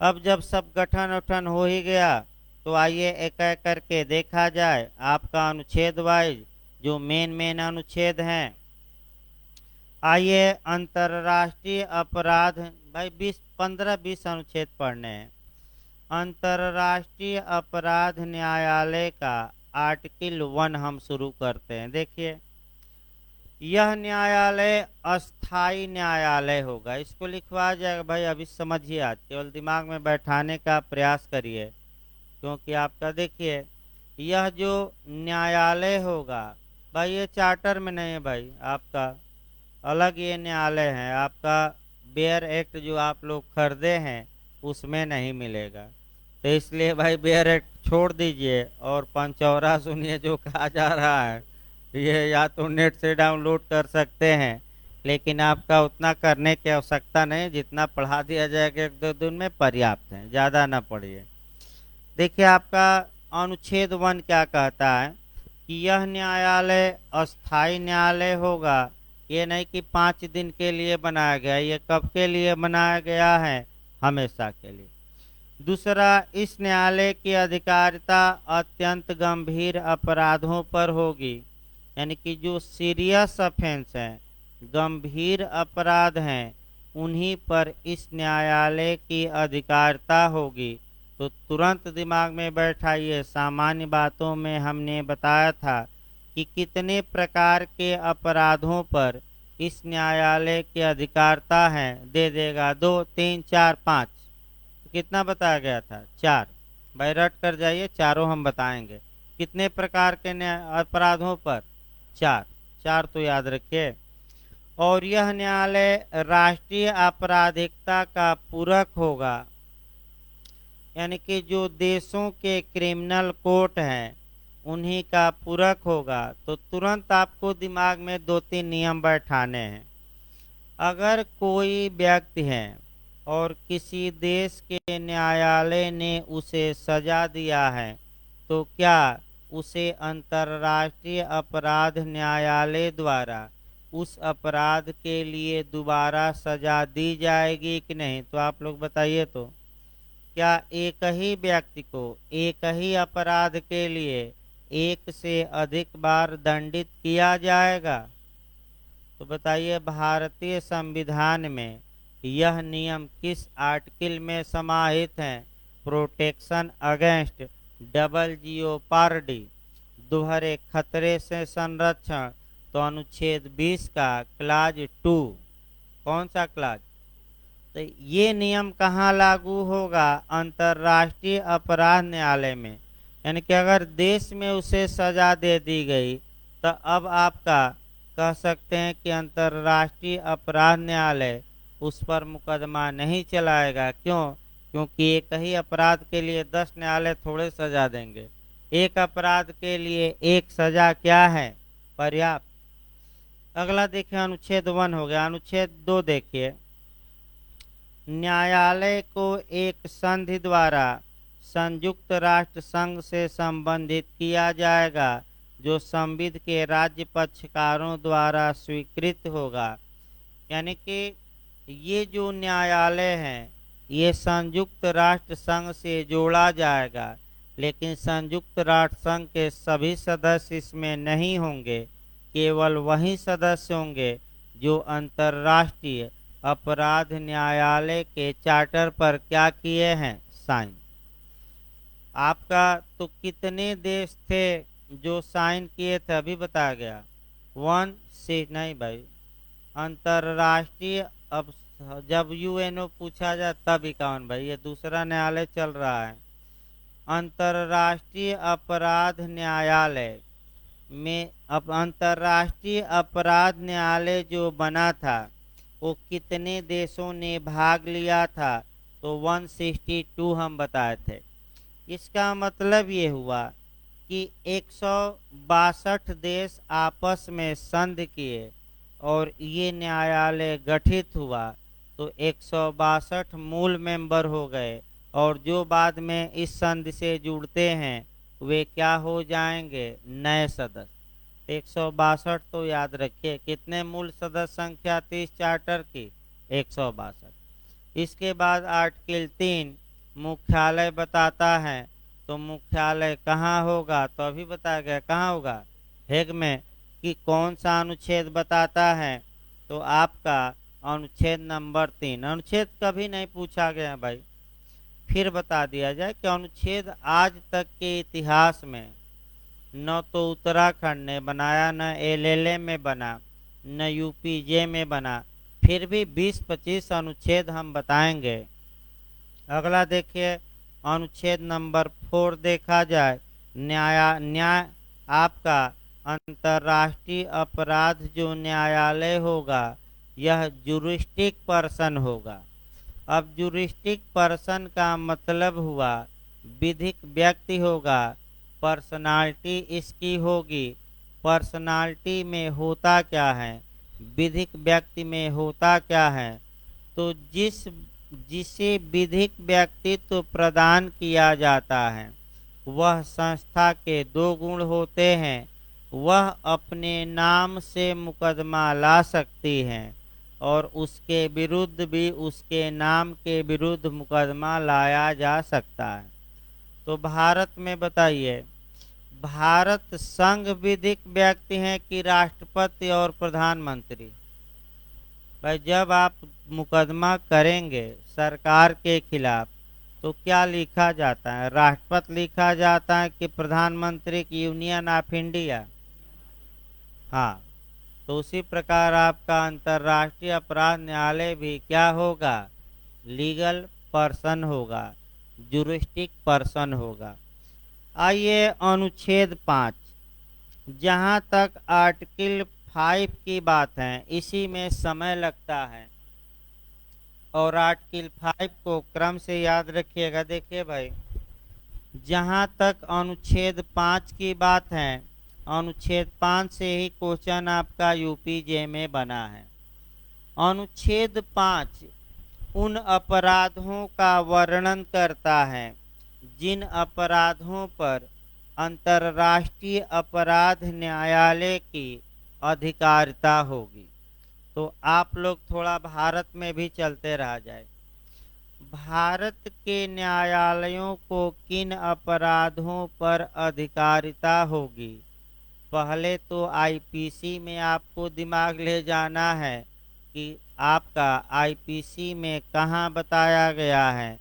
S1: अब जब सब गठन उठन हो ही गया, तो आइए एक एक करके देखा जाए आपका अनुच्छेद वाइज जो मेन अनुच्छेद हैं। आइए अंतर्राष्ट्रीय अपराध, भाई 15-20 अनुच्छेद पढ़ने हैं। अंतर्राष्ट्रीय अपराध न्यायालय का आर्टिकल 1 हम शुरू करते हैं। देखिए, यह न्यायालय अस्थाई न्यायालय होगा। इसको लिखवा जाएगा भाई, अभी समझिए, आज केवल दिमाग में बैठाने का प्रयास करिए, क्योंकि आपका देखिए यह जो न्यायालय होगा भाई, ये चार्टर में नहीं है भाई, आपका अलग ये न्यायालय है। आपका बेयर एक्ट जो आप लोग खरीदे हैं उसमें नहीं मिलेगा, तो इसलिए भाई बेयर एक्ट छोड़ दीजिए और पंचौरा सुनिए जो कहा जा रहा है। ये या तो नेट से डाउनलोड कर सकते हैं, लेकिन आपका उतना करने की आवश्यकता नहीं, जितना पढ़ा दिया जाएगा 1-2 दिन में पर्याप्त है, ज़्यादा ना पढ़िए। देखिए आपका अनुच्छेद 1 क्या कहता है कि यह न्यायालय अस्थाई न्यायालय होगा। ये नहीं कि 5 दिन के लिए बनाया गया, ये कब के लिए बनाया गया है, हमेशा के लिए। दूसरा, इस न्यायालय की अधिकारिता अत्यंत गंभीर अपराधों पर होगी, यानी कि जो सीरियस ऑफेंस हैं, गंभीर अपराध हैं, उन्हीं पर इस न्यायालय की अधिकारिता होगी। तो तुरंत दिमाग में बैठाइए, सामान्य बातों में हमने बताया था कि कितने प्रकार के अपराधों पर इस न्यायालय की अधिकारिता है, दे देगा 2, 3, 4, 5, कितना बताया गया था, 4। भाई रट कर जाइए, चारों हम बताएंगे। कितने प्रकार के अपराधों पर, 4, 4 तो याद रखिए। और यह न्यायालय राष्ट्रीय आपराधिकता का पूरक होगा, यानी कि जो देशों के क्रिमिनल कोर्ट हैं उन्हीं का पूरक होगा। तो तुरंत आपको दिमाग में 2-3 नियम बैठाने हैं। अगर कोई व्यक्ति है और किसी देश के न्यायालय ने उसे सजा दिया है, तो क्या उसे अंतर्राष्ट्रीय अपराध न्यायालय द्वारा उस अपराध के लिए दोबारा सजा दी जाएगी कि नहीं, तो आप लोग बताइए। तो क्या एक ही व्यक्ति को एक ही अपराध के लिए एक से अधिक बार दंडित किया जाएगा? तो बताइए, भारतीय संविधान में यह नियम किस आर्टिकल में समाहित है? प्रोटेक्शन अगेंस्ट डबल जियोपार्डी, दोहरे खतरे से संरक्षण। तो अनुच्छेद 20 का क्लाज 2, कौन सा क्लाज? तो ये नियम कहाँ लागू होगा? अंतर्राष्ट्रीय अपराध न्यायालय में। यानी कि अगर देश में उसे सजा दे दी गई, तो अब आपका कह सकते हैं कि अंतर्राष्ट्रीय अपराध न्यायालय उस पर मुकदमा नहीं चलाएगा। क्यों? क्योंकि एक ही अपराध के लिए 10 न्यायालय थोड़े सजा देंगे। एक अपराध के लिए एक सजा क्या है, पर्याप्त। अगला देखिए अनुच्छेद 1 हो गया। अनुच्छेद 2 देखिए, न्यायालय को एक संधि द्वारा संयुक्त राष्ट्र संघ से संबंधित किया जाएगा जो संविध के राज्य पक्षकारों द्वारा स्वीकृत होगा। यानी कि ये जो न्यायालय है ये संयुक्त राष्ट्र संघ से जोड़ा जाएगा, लेकिन संयुक्त राष्ट्र संघ के सभी सदस्य इसमें नहीं होंगे। केवल वही सदस्य होंगे जो अंतर्राष्ट्रीय अपराध न्यायालय के चार्टर पर क्या किए हैं, साइन। आपका तो कितने देश थे जो साइन किए थे अभी बताया गया, 1 नहीं भाई, अंतर्राष्ट्रीय। अब जब यूएनओ पूछा जाए तब 51 भाई, ये दूसरा न्यायालय चल रहा है। अंतर्राष्ट्रीय अपराध न्यायालय में अब अंतर्राष्ट्रीय अपराध न्यायालय जो बना था वो कितने देशों ने भाग लिया था, तो 162 हम बताए थे। इसका मतलब ये हुआ कि 162 देश आपस में संधि किए और ये न्यायालय गठित हुआ, तो 162 मूल मेंबर हो गए और जो बाद में इस संधि से जुड़ते हैं वे क्या हो जाएंगे, नए सदस्य। 162 तो याद रखिए, कितने मूल सदस्य संख्या थी इस चार्टर की, 162। इसके बाद आर्टिकल 3 मुख्यालय बताता है, तो मुख्यालय कहाँ होगा, तो अभी बताया गया कहाँ होगा, हेग में। कि कौन सा अनुच्छेद बताता है, तो आपका अनुच्छेद नंबर 3। अनुच्छेद कभी नहीं पूछा गया भाई, फिर बता दिया जाए कि अनुच्छेद आज तक के इतिहास में न तो उत्तराखंड ने बनाया, न एलएलए में बना, न यूपीजे में बना, फिर भी 20-25 अनुच्छेद हम बताएंगे। अगला देखिए अनुच्छेद नंबर 4 देखा जाए, न्याय आपका अंतर्राष्ट्रीय अपराध जो न्यायालय होगा यह जुरिस्टिक पर्सन होगा। अब जुरिस्टिक पर्सन का मतलब हुआ विधिक व्यक्ति होगा, पर्सनालिटी इसकी होगी। पर्सनालिटी में होता क्या है, विधिक व्यक्ति में होता क्या है, तो जिसे विधिक व्यक्तित्व प्रदान किया जाता है वह संस्था के 2 गुण होते हैं, वह अपने नाम से मुकदमा ला सकती है और उसके विरुद्ध भी उसके नाम के विरुद्ध मुकदमा लाया जा सकता है। तो भारत में बताइए, भारत संघ विधिक व्यक्ति हैं कि राष्ट्रपति और प्रधानमंत्री? भाई जब आप मुकदमा करेंगे सरकार के खिलाफ तो क्या लिखा जाता है, राष्ट्रपति लिखा जाता है कि प्रधानमंत्री की यूनियन ऑफ इंडिया? हाँ, तो उसी प्रकार आपका अंतर्राष्ट्रीय अपराध न्यायालय भी क्या होगा, लीगल पर्सन होगा, जुरिस्टिक पर्सन होगा। आइए अनुच्छेद 5, जहाँ तक आर्टिकल 5 की बात है इसी में समय लगता है और आर्टिकल 5 को क्रम से याद रखिएगा। देखिए भाई, जहाँ तक अनुच्छेद 5 की बात है, अनुच्छेद 5 से ही क्वेश्चन आपका यूपीजे में बना है। अनुच्छेद 5 उन अपराधों का वर्णन करता है जिन अपराधों पर अंतर्राष्ट्रीय अपराध न्यायालय की अधिकारिता होगी। तो आप लोग थोड़ा भारत में भी चलते रह जाए, भारत के न्यायालयों को किन अपराधों पर अधिकारिता होगी। पहले तो आईपीसी में आपको दिमाग ले जाना है कि आपका आईपीसी में कहाँ बताया गया है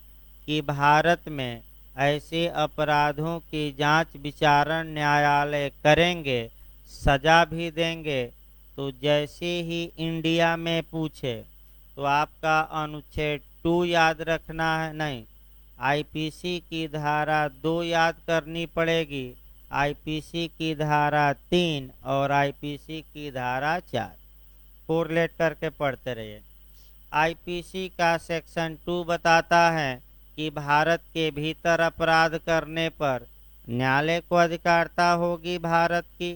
S1: कि भारत में ऐसे अपराधों की जांच विचारण न्यायालय करेंगे, सजा भी देंगे। तो जैसे ही इंडिया में पूछे तो आपका अनुच्छेद 2 याद रखना है, नहीं, आईपीसी की धारा 2 याद करनी पड़ेगी, आईपीसी की धारा 3 और आईपीसी की धारा 4 कोरिलेट करके पढ़ते रहिए। आईपीसी का सेक्शन 2 बताता है कि भारत के भीतर अपराध करने पर न्यायालय को अधिकारिता होगी भारत की,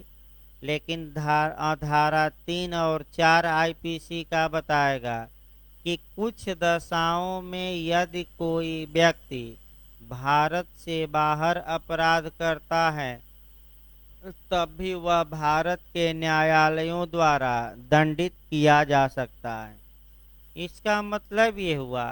S1: लेकिन धारा 3 और 4 आईपीसी का बताएगा कि कुछ दशाओं में यदि कोई व्यक्ति भारत से बाहर अपराध करता है तब भी वह भारत के न्यायालयों द्वारा दंडित किया जा सकता है। इसका मतलब ये हुआ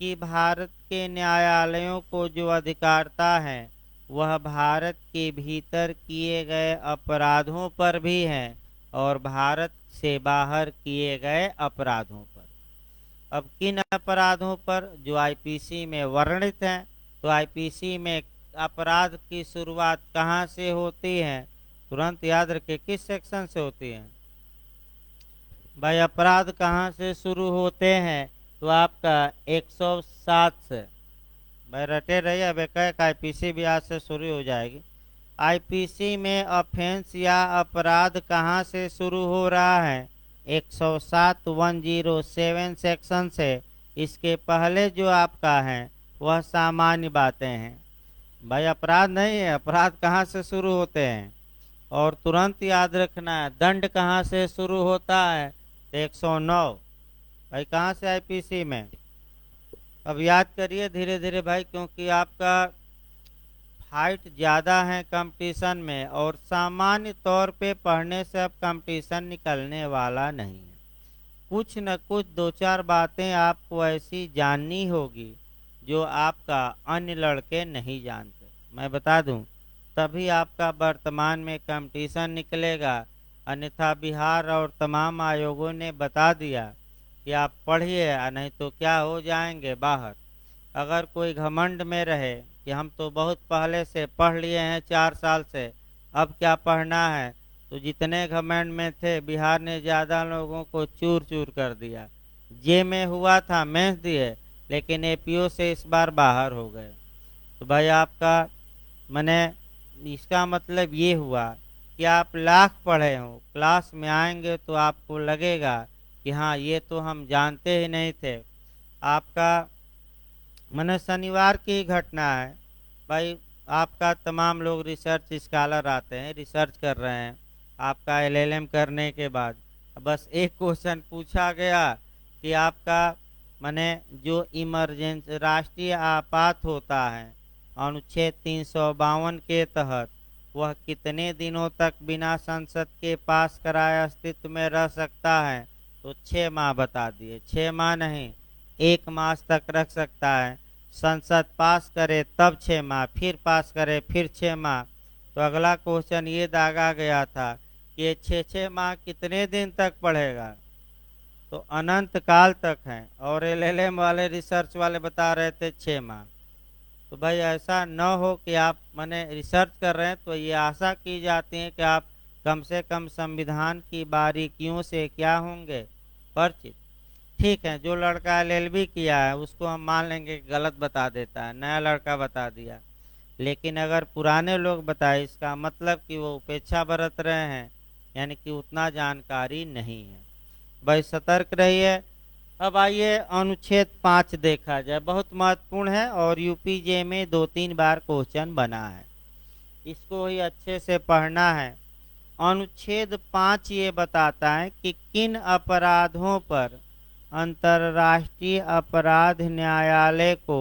S1: कि भारत के न्यायालयों को जो अधिकारता है वह भारत के भीतर किए गए अपराधों पर भी है और भारत से बाहर किए गए अपराधों पर। अब किन अपराधों पर? जो आईपीसी में वर्णित हैं। तो आईपीसी में अपराध की शुरुआत कहाँ से होती है? तुरंत याद रखें, किस सेक्शन से होती है भाई? अपराध कहाँ से शुरू होते हैं? तो आपका 107 से। भाई रटे रहिए, अब एक आईपीसी भी आज से शुरू हो जाएगी। आईपीसी में ऑफेंस या अपराध कहाँ से शुरू हो रहा है? 107 107 सेक्शन से। इसके पहले जो आपका है वह सामान्य बातें हैं। भाई अपराध नहीं है, अपराध कहाँ से शुरू होते हैं और तुरंत याद रखना है। दंड कहाँ से शुरू होता है? 109। भाई कहाँ से? आईपीसी में। अब याद करिए धीरे धीरे भाई, क्योंकि आपका हाइट ज़्यादा है कंपटीशन में और सामान्य तौर पे पढ़ने से अब कंपटीशन निकलने वाला नहीं है। कुछ न कुछ 2-4 बातें आपको ऐसी जाननी होगी जो आपका अन्य लड़के नहीं जानते। मैं बता दूं, तभी आपका वर्तमान में कंपटीशन निकलेगा। अन्यथा बिहार और तमाम आयोगों ने बता दिया कि आप पढ़िए या नहीं तो क्या हो जाएंगे बाहर। अगर कोई घमंड में रहे कि हम तो बहुत पहले से पढ़ लिए हैं 4 साल से, अब क्या पढ़ना है, तो जितने घमंड में थे बिहार ने ज़्यादा लोगों को चूर चूर कर दिया। जे में हुआ था मेंस दिए, लेकिन एपीओ से इस बार बाहर हो गए। तो भाई आपका मैंने इसका मतलब ये हुआ कि आप लाख पढ़े हो, क्लास में आएंगे तो आपको लगेगा कि हाँ ये तो हम जानते ही नहीं थे। आपका मैंने शनिवार की घटना है भाई। आपका तमाम लोग रिसर्च स्कॉलर आते हैं, रिसर्च कर रहे हैं आपका एलएलएम करने के बाद। बस एक क्वेश्चन पूछा गया कि आपका मैंने जो इमरजेंसी राष्ट्रीय आपात होता है अनुच्छेद 352 के तहत, वह कितने दिनों तक बिना संसद के पास कराए अस्तित्व में रह सकता है? तो 6 माह बता दिए। 6 माह नहीं, 1 मास तक रख सकता है। संसद पास करे तब 6 माह, फिर पास करे फिर 6 माह। तो अगला क्वेश्चन ये दागा गया था कि ये 6-6 माह कितने दिन तक पढ़ेगा? तो अनंत काल तक है। और एलएलएम वाले रिसर्च वाले बता रहे थे 6 माह। तो भाई ऐसा न हो कि आप मैंने रिसर्च कर रहे हैं तो ये आशा की जाती है कि आप कम से कम संविधान की बारीकियों से क्या होंगे परिचित। ठीक है, जो लड़का एलएलबी किया है उसको हम मान लेंगे कि गलत बता देता है, नया लड़का बता दिया। लेकिन अगर पुराने लोग बताए इसका मतलब कि वो उपेक्षा बरत रहे हैं, यानी कि उतना जानकारी नहीं है। भाई सतर्क रहिए। अब आइए अनुच्छेद 5 देखा जाए, बहुत महत्वपूर्ण है और यूपीजे में 2-3 बार क्वेश्चन बना है, इसको ही अच्छे से पढ़ना है। अनुच्छेद 5 ये बताता है कि किन अपराधों पर अंतर्राष्ट्रीय अपराध न्यायालय को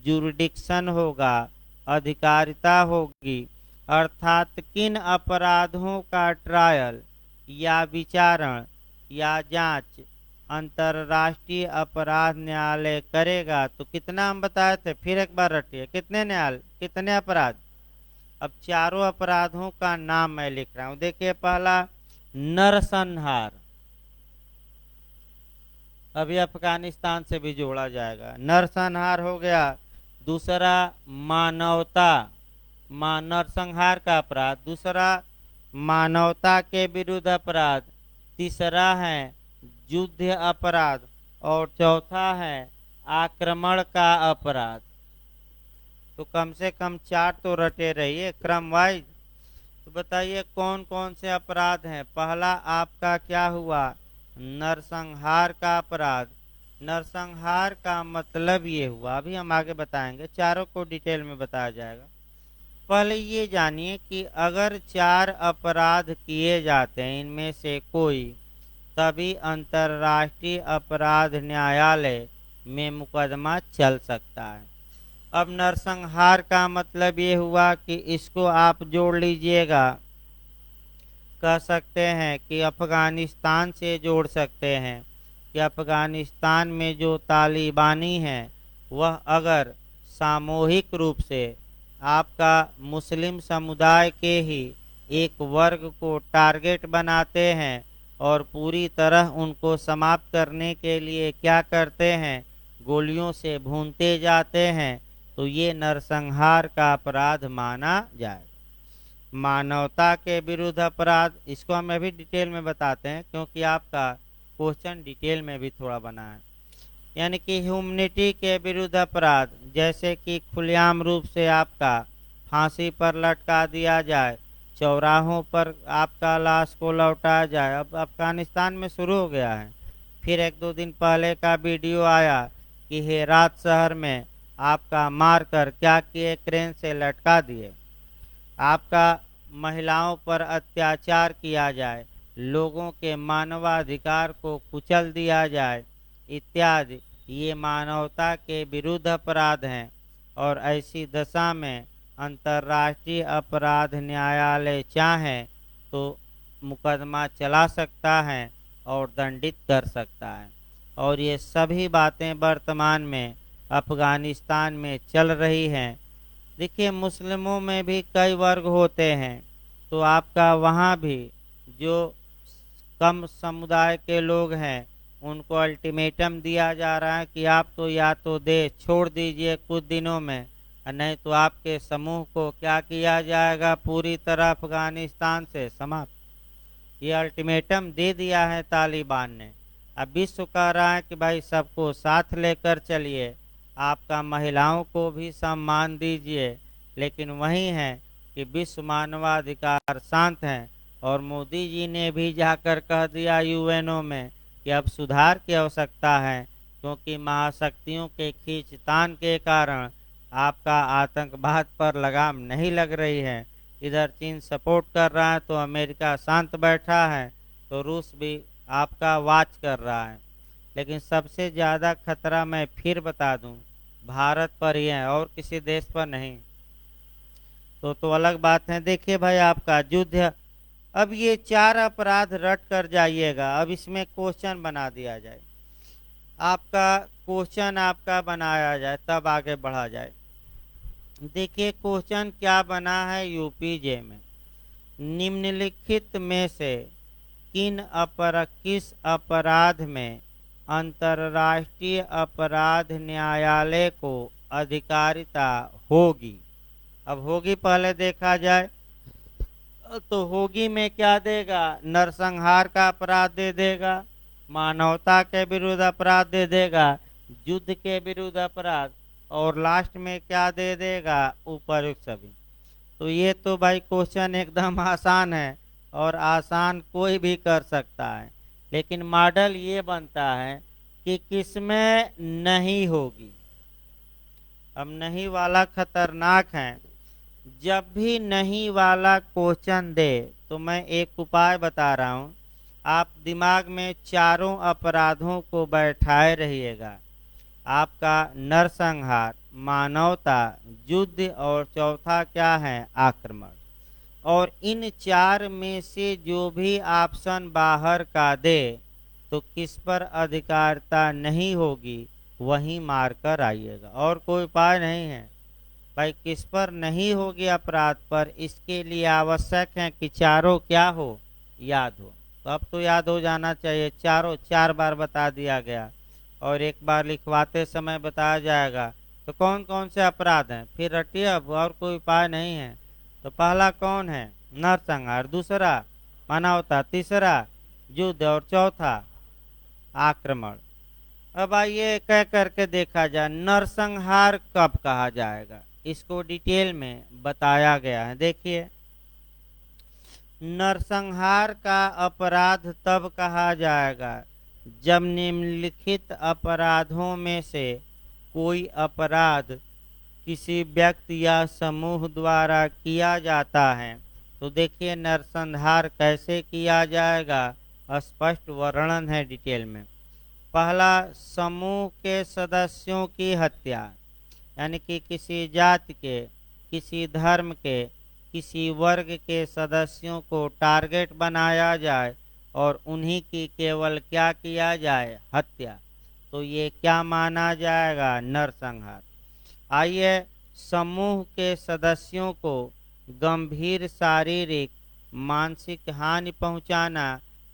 S1: जुरिडिक्शन होगा, अधिकारिता होगी। अर्थात किन अपराधों का ट्रायल या विचारण या जांच अंतर्राष्ट्रीय अपराध न्यायालय करेगा। तो कितना हम बताए थे, फिर एक बार रटिए, कितने न्यायालय, कितने अपराध? अब चारों अपराधों का नाम मैं लिख रहा हूं। देखिए पहला नरसंहार, अभी अफगानिस्तान से भी जोड़ा जाएगा, नरसंहार हो गया। दूसरा मानवता, नरसंहार का अपराध। दूसरा मानवता के विरुद्ध अपराध। तीसरा है युद्ध अपराध और चौथा है आक्रमण का अपराध। तो कम से कम 4 तो रटे रहिए क्रम वाइज। तो बताइए कौन कौन से अपराध हैं। पहला आपका क्या हुआ, नरसंहार का अपराध। नरसंहार का मतलब ये हुआ, अभी हम आगे बताएंगे, चारों को डिटेल में बताया जाएगा। पहले ये जानिए कि अगर 4 अपराध किए जाते हैं इनमें से कोई, तभी अंतर्राष्ट्रीय अपराध न्यायालय में मुकदमा चल सकता है। अब नरसंहार का मतलब ये हुआ कि इसको आप जोड़ लीजिएगा, कह सकते हैं कि अफगानिस्तान से जोड़ सकते हैं कि अफगानिस्तान में जो तालिबानी हैं वह अगर सामूहिक रूप से आपका मुस्लिम समुदाय के ही एक वर्ग को टारगेट बनाते हैं और पूरी तरह उनको समाप्त करने के लिए क्या करते हैं, गोलियों से भूनते जाते हैं, तो ये नरसंहार का अपराध माना जाए। मानवता के विरुद्ध अपराध, इसको हम अभी डिटेल में बताते हैं क्योंकि आपका क्वेश्चन डिटेल में भी थोड़ा बना है। यानी कि ह्यूमनिटी के विरुद्ध अपराध, जैसे कि खुलेआम रूप से आपका फांसी पर लटका दिया जाए, चौराहों पर आपका लाश को लौटाया जाए। अब अफगानिस्तान में शुरू हो गया है। फिर 1-2 दिन पहले का वीडियो आया कि हेरात शहर में आपका मारकर क्या किए, क्रेन से लटका दिए। आपका महिलाओं पर अत्याचार किया जाए, लोगों के मानवाधिकार को कुचल दिया जाए इत्यादि, ये मानवता के विरुद्ध अपराध हैं। और ऐसी दशा में अंतर्राष्ट्रीय अपराध न्यायालय चाहे तो मुकदमा चला सकता है और दंडित कर सकता है। और ये सभी बातें वर्तमान में अफगानिस्तान में चल रही हैं। देखिए, मुस्लिमों में भी कई वर्ग होते हैं, तो आपका वहाँ भी जो कम समुदाय के लोग हैं उनको अल्टीमेटम दिया जा रहा है कि आप तो या तो देश छोड़ दीजिए कुछ दिनों में, नहीं तो आपके समूह को क्या किया जाएगा, पूरी तरह अफगानिस्तान से समाप्त। ये अल्टीमेटम दे दिया है तालिबान ने। अब विश्व कह रहा है कि भाई सबको साथ लेकर चलिए, आपका महिलाओं को भी सम्मान दीजिए, लेकिन वही है कि विश्व मानवाधिकार शांत हैं। और मोदी जी ने भी जाकर कह दिया यूएनओ में कि अब सुधार की आवश्यकता है, क्योंकि महाशक्तियों के खींचतान के कारण आपका आतंकवाद पर लगाम नहीं लग रही है। इधर चीन सपोर्ट कर रहा है तो अमेरिका शांत बैठा है, तो रूस भी आपका वाच कर रहा है। लेकिन सबसे ज़्यादा खतरा मैं फिर बता दूं, भारत पर ही है और किसी देश पर नहीं। तो अलग बात है। देखिए भाई, आपका युद्ध, अब ये 4 अपराध रट कर जाइएगा। अब इसमें क्वेश्चन बना दिया जाए, आपका क्वेश्चन आपका बनाया जाए तब आगे बढ़ा जाए। देखिए क्वेश्चन क्या बना है यूपीजे में, निम्नलिखित में से किस अपराध में अंतर्राष्ट्रीय अपराध न्यायालय को अधिकारिता होगी। अब होगी पहले देखा जाए तो होगी में क्या देगा, नरसंहार का अपराध दे देगा, मानवता के विरुद्ध अपराध दे देगा, युद्ध के विरुद्ध अपराध, और लास्ट में क्या दे देगा, उपयुक्त सभी। तो ये तो भाई क्वेश्चन एकदम आसान है और आसान कोई भी कर सकता है। लेकिन मॉडल ये बनता है कि किसमें नहीं होगी। अब नहीं वाला खतरनाक है। जब भी नहीं वाला क्वेश्चन दे तो मैं एक उपाय बता रहा हूँ, आप दिमाग में चारों अपराधों को बैठाए रहिएगा। आपका नरसंहार, मानवता, युद्ध और चौथा क्या है, आक्रमण। और इन 4 में से जो भी ऑप्शन बाहर का दे तो किस पर अधिकारिता नहीं होगी वहीं मारकर आइएगा, और कोई उपाय नहीं है भाई। किस पर नहीं होगी अपराध पर, इसके लिए आवश्यक है कि चारों क्या हो, याद हो। तो अब तो याद हो जाना चाहिए, चारों 4 बार बता दिया गया और एक बार लिखवाते समय बताया जाएगा। तो कौन कौन से अपराध हैं फिर रटिए, अब और कोई उपाय नहीं है। तो पहला कौन है, नरसंहार, दूसरा मानवता, तीसरा युद्ध और चौथा आक्रमण। अब आइए कह करके देखा जाए नरसंहार कब कहा जाएगा, इसको डिटेल में बताया गया है। देखिए, नरसंहार का अपराध तब कहा जाएगा जब निम्नलिखित अपराधों में से कोई अपराध किसी व्यक्ति या समूह द्वारा किया जाता है, तो देखिए नरसंहार कैसे किया जाएगा, स्पष्ट वर्णन है डिटेल में। पहला, समूह के सदस्यों की हत्या, यानी कि किसी जाति के, किसी धर्म के, किसी वर्ग के सदस्यों को टारगेट बनाया जाए और उन्हीं की केवल क्या किया जाए, हत्या। तो ये क्या माना जाएगा, नरसंहार। आइए, समूह के सदस्यों को गंभीर शारीरिक मानसिक हानि पहुंचाना,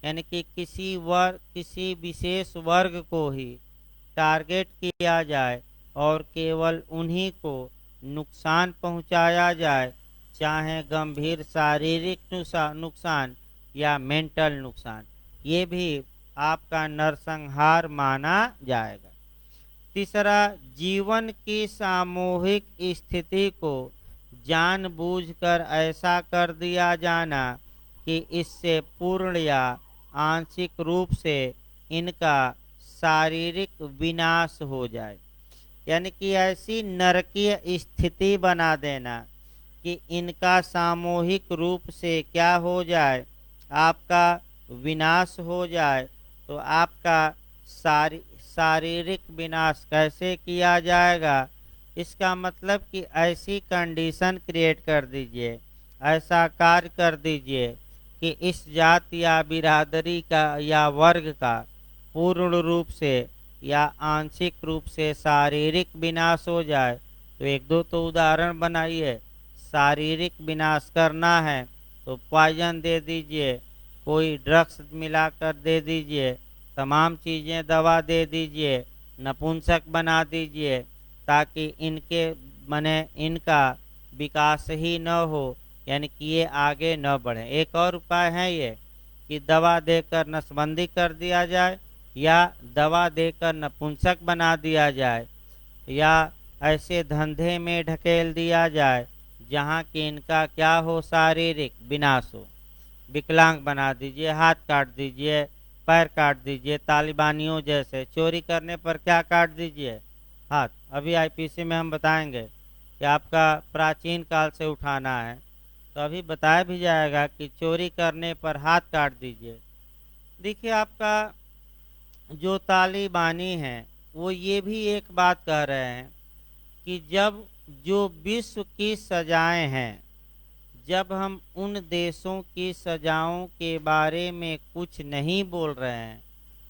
S1: यानी कि किसी विशेष वर्ग को ही टारगेट किया जाए और केवल उन्हीं को नुकसान पहुंचाया जाए, चाहे गंभीर शारीरिक नुकसान या मेंटल नुकसान, ये भी आपका नरसंहार माना जाएगा। तीसरा, जीवन की सामूहिक स्थिति को जानबूझकर ऐसा कर दिया जाना कि इससे पूर्ण या आंशिक रूप से इनका शारीरिक विनाश हो जाए, यानी कि ऐसी नरकीय स्थिति बना देना कि इनका सामूहिक रूप से क्या हो जाए, आपका विनाश हो जाए। तो आपका शारीरिक विनाश कैसे किया जाएगा, इसका मतलब कि ऐसी कंडीशन क्रिएट कर दीजिए, ऐसा कार्य कर दीजिए कि इस जाति या बिरादरी का या वर्ग का पूर्ण रूप से या आंशिक रूप से शारीरिक विनाश हो जाए। तो एक दो तो उदाहरण बनाइए। शारीरिक विनाश करना है तो पॉइजन दे दीजिए, कोई ड्रग्स मिलाकर दे दीजिए, तमाम चीज़ें दवा दे दीजिए, नपुंसक बना दीजिए, ताकि इनका विकास ही न हो, यानी कि ये आगे न बढ़े। एक और उपाय है ये कि दवा देकर नसबंदी कर दिया जाए, या दवा देकर नपुंसक बना दिया जाए, या ऐसे धंधे में ढकेल दिया जाए जहाँ कि इनका क्या हो, शारीरिक विनाश हो। विकलांग बना दीजिए, हाथ काट दीजिए, पैर काट दीजिए, तालिबानियों जैसे चोरी करने पर क्या काट दीजिए, हाथ। अभी आईपीसी में हम बताएंगे कि आपका प्राचीन काल से उठाना है, तो अभी बताया भी जाएगा कि चोरी करने पर हाथ काट दीजिए। देखिए, आपका जो तालिबानी हैं वो ये भी एक बात कह रहे हैं कि जब जो विश्व की सजाएं हैं, जब हम उन देशों की सजाओं के बारे में कुछ नहीं बोल रहे हैं,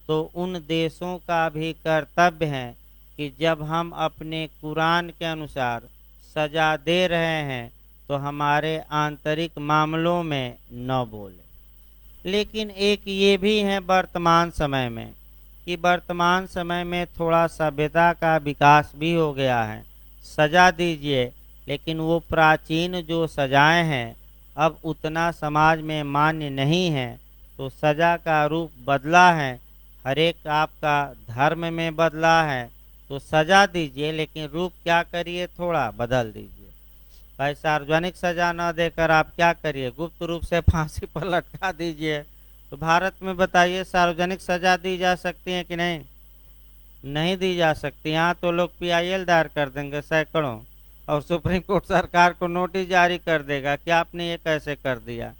S1: तो उन देशों का भी कर्तव्य है कि जब हम अपने कुरान के अनुसार सजा दे रहे हैं तो हमारे आंतरिक मामलों में न बोले। लेकिन एक ये भी है वर्तमान समय में कि वर्तमान समय में थोड़ा सभ्यता का विकास भी हो गया है। सजा दीजिए, लेकिन वो प्राचीन जो सजाएं हैं अब उतना समाज में मान्य नहीं है, तो सजा का रूप बदला है, हर एक आपका धर्म में बदला है। तो सजा दीजिए, लेकिन रूप क्या करिए, थोड़ा बदल दीजिए। भाई, सार्वजनिक सजा न देकर आप क्या करिए, गुप्त रूप से फांसी पर लटका दीजिए। तो भारत में बताइए, सार्वजनिक सजा दी जा सकती है कि नहीं? नहीं दी जा सकती। यहाँ तो लोग PIL दायर कर देंगे सैकड़ों, और सुप्रीम कोर्ट सरकार को नोटिस जारी कर देगा कि आपने ये कैसे कर दिया।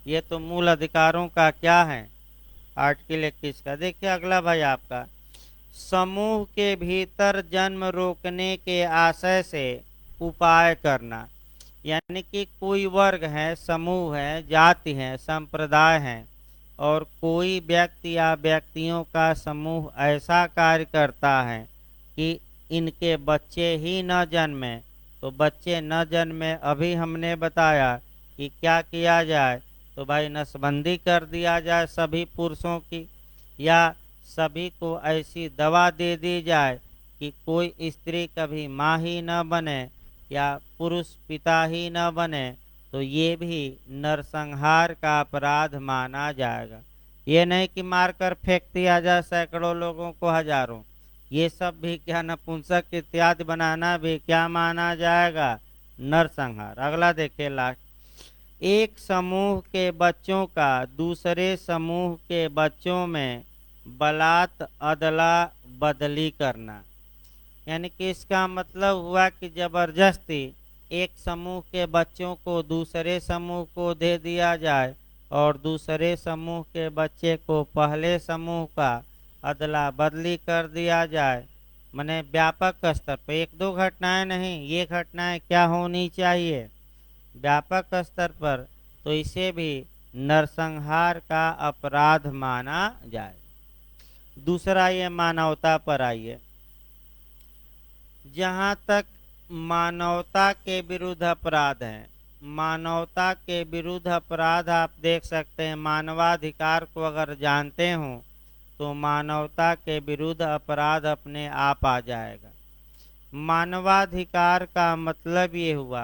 S1: ये तो मूल अधिकारों का क्या है, आर्टिकल 21 का। देखिए अगला भाई, आपका समूह के भीतर जन्म रोकने के आशय से उपाय करना, यानी कि कोई वर्ग है, समूह है, जाति है, संप्रदाय है, और कोई व्यक्ति या व्यक्तियों का समूह ऐसा कार्य करता है कि इनके बच्चे ही न जन्मे। तो बच्चे न जन्मे, अभी हमने बताया कि क्या किया जाए, तो भाई नसबंदी कर दिया जाए सभी पुरुषों की, या सभी को ऐसी दवा दे दी जाए कि कोई स्त्री कभी माँ ही न बने या पुरुष पिता ही न बने। तो ये भी नरसंहार का अपराध माना जाएगा। ये नहीं कि मारकर फेंक दिया जाए सैकड़ों लोगों को, हजारों। ये सब भी क्या, नपुंसक इत्यादि बनाना भी क्या माना जाएगा, नरसंहार। अगला देखिए लास्ट, एक समूह के बच्चों का दूसरे समूह के बच्चों में बलात अदला बदली करना, यानी कि इसका मतलब हुआ कि जबरदस्ती एक समूह के बच्चों को दूसरे समूह को दे दिया जाए और दूसरे समूह के बच्चे को पहले समूह का अदला बदली कर दिया जाए। माने व्यापक स्तर पर, एक दो घटनाएं नहीं, ये घटनाएं क्या होनी चाहिए व्यापक स्तर पर, तो इसे भी नरसंहार का अपराध माना जाए। दूसरा ये मानवता पर आइए। जहाँ तक मानवता के विरुद्ध अपराध है, मानवता के विरुद्ध अपराध आप देख सकते हैं, मानवाधिकार को अगर जानते हो तो मानवता के विरुद्ध अपराध अपने आप आ जाएगा। मानवाधिकार का मतलब ये हुआ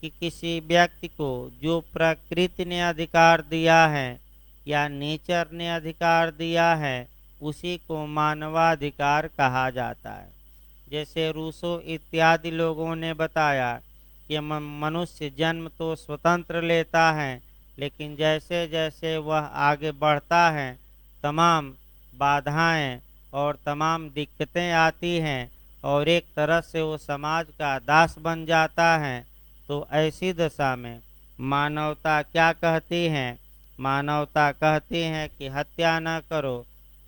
S1: कि किसी व्यक्ति को जो प्रकृति ने अधिकार दिया है या नेचर ने अधिकार दिया है उसी को मानवाधिकार कहा जाता है। जैसे रूसो इत्यादि लोगों ने बताया कि मनुष्य जन्म तो स्वतंत्र लेता है, लेकिन जैसे जैसे वह आगे बढ़ता है तमाम बाधाएं और तमाम दिक्कतें आती हैं और एक तरह से वो समाज का दास बन जाता है। तो ऐसी दशा में मानवता क्या कहती है? मानवता कहती है कि हत्या न करो,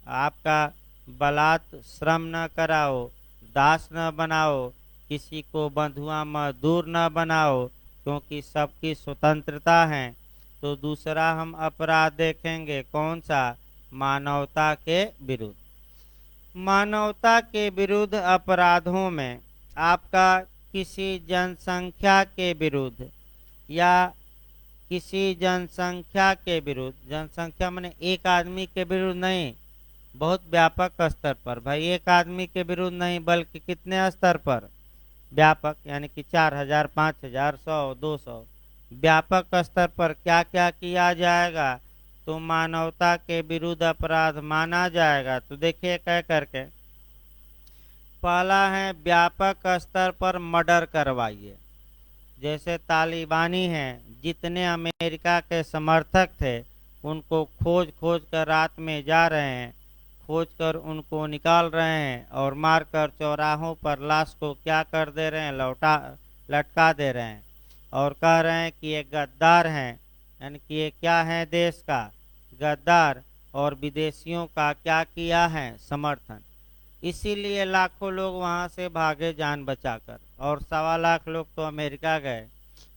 S1: आपका बलात् श्रम न कराओ, दास न बनाओ, किसी को बंधुआ मजदूर न बनाओ, क्योंकि सबकी स्वतंत्रता है। तो दूसरा हम अपराध देखेंगे, कौन सा? मानवता के विरुद्ध। मानवता के विरुद्ध अपराधों में आपका किसी जनसंख्या के विरुद्ध या किसी जनसंख्या के विरुद्ध, जनसंख्या माने एक आदमी के विरुद्ध नहीं, बहुत व्यापक स्तर पर, भाई एक आदमी के विरुद्ध नहीं बल्कि कितने स्तर पर? व्यापक, यानी कि 4000, 5000, 100, 200, व्यापक स्तर पर क्या क्या किया जाएगा तो मानवता के विरुद्ध अपराध माना जाएगा। तो देखिए कह करके, पहला है व्यापक स्तर पर मर्डर करवाइए। जैसे तालिबानी हैं, जितने अमेरिका के समर्थक थे उनको खोज खोज कर रात में जा रहे हैं, खोज कर उनको निकाल रहे हैं और मारकर चौराहों पर लाश को क्या कर दे रहे हैं? लटका दे रहे हैं और कह रहे हैं कि ये गद्दार हैं, यानी कि ये क्या है? देश का गद्दार, और विदेशियों का क्या किया है? समर्थन। इसीलिए लाखों लोग वहां से भागे जान बचाकर, और 1.25 लाख लोग तो अमेरिका गए,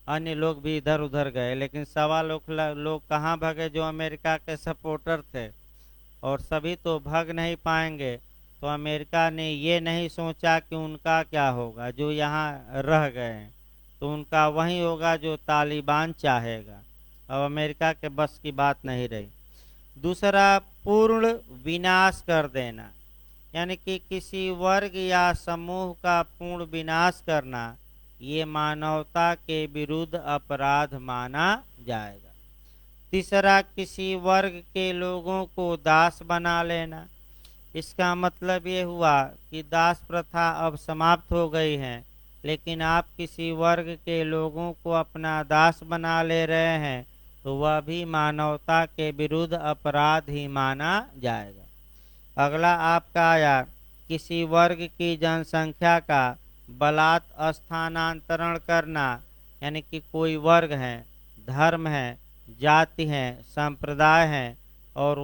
S1: अन्य लोग भी इधर उधर गए, लेकिन 1.25 लोग कहाँ भागे? जो अमेरिका के सपोर्टर थे, और सभी तो भाग नहीं पाएंगे। तो अमेरिका ने ये नहीं सोचा कि उनका क्या होगा, जो यहाँ रह गए हैं तो उनका वही होगा जो तालिबान चाहेगा। अब अमेरिका के बस की बात नहीं रही। दूसरा, पूर्ण विनाश कर देना, यानी कि किसी वर्ग या समूह का पूर्ण विनाश करना, ये मानवता के विरुद्ध अपराध माना जाएगा। तीसरा, किसी वर्ग के लोगों को दास बना लेना। इसका मतलब ये हुआ कि दास प्रथा अब समाप्त हो गई है, लेकिन आप किसी वर्ग के लोगों को अपना दास बना ले रहे हैं तो वह भी मानवता के विरुद्ध अपराध ही माना जाएगा। अगला आपका आया, किसी वर्ग की जनसंख्या का बलात् स्थानांतरण करना, यानी कि कोई वर्ग है, धर्म है, जाति है, संप्रदाय है और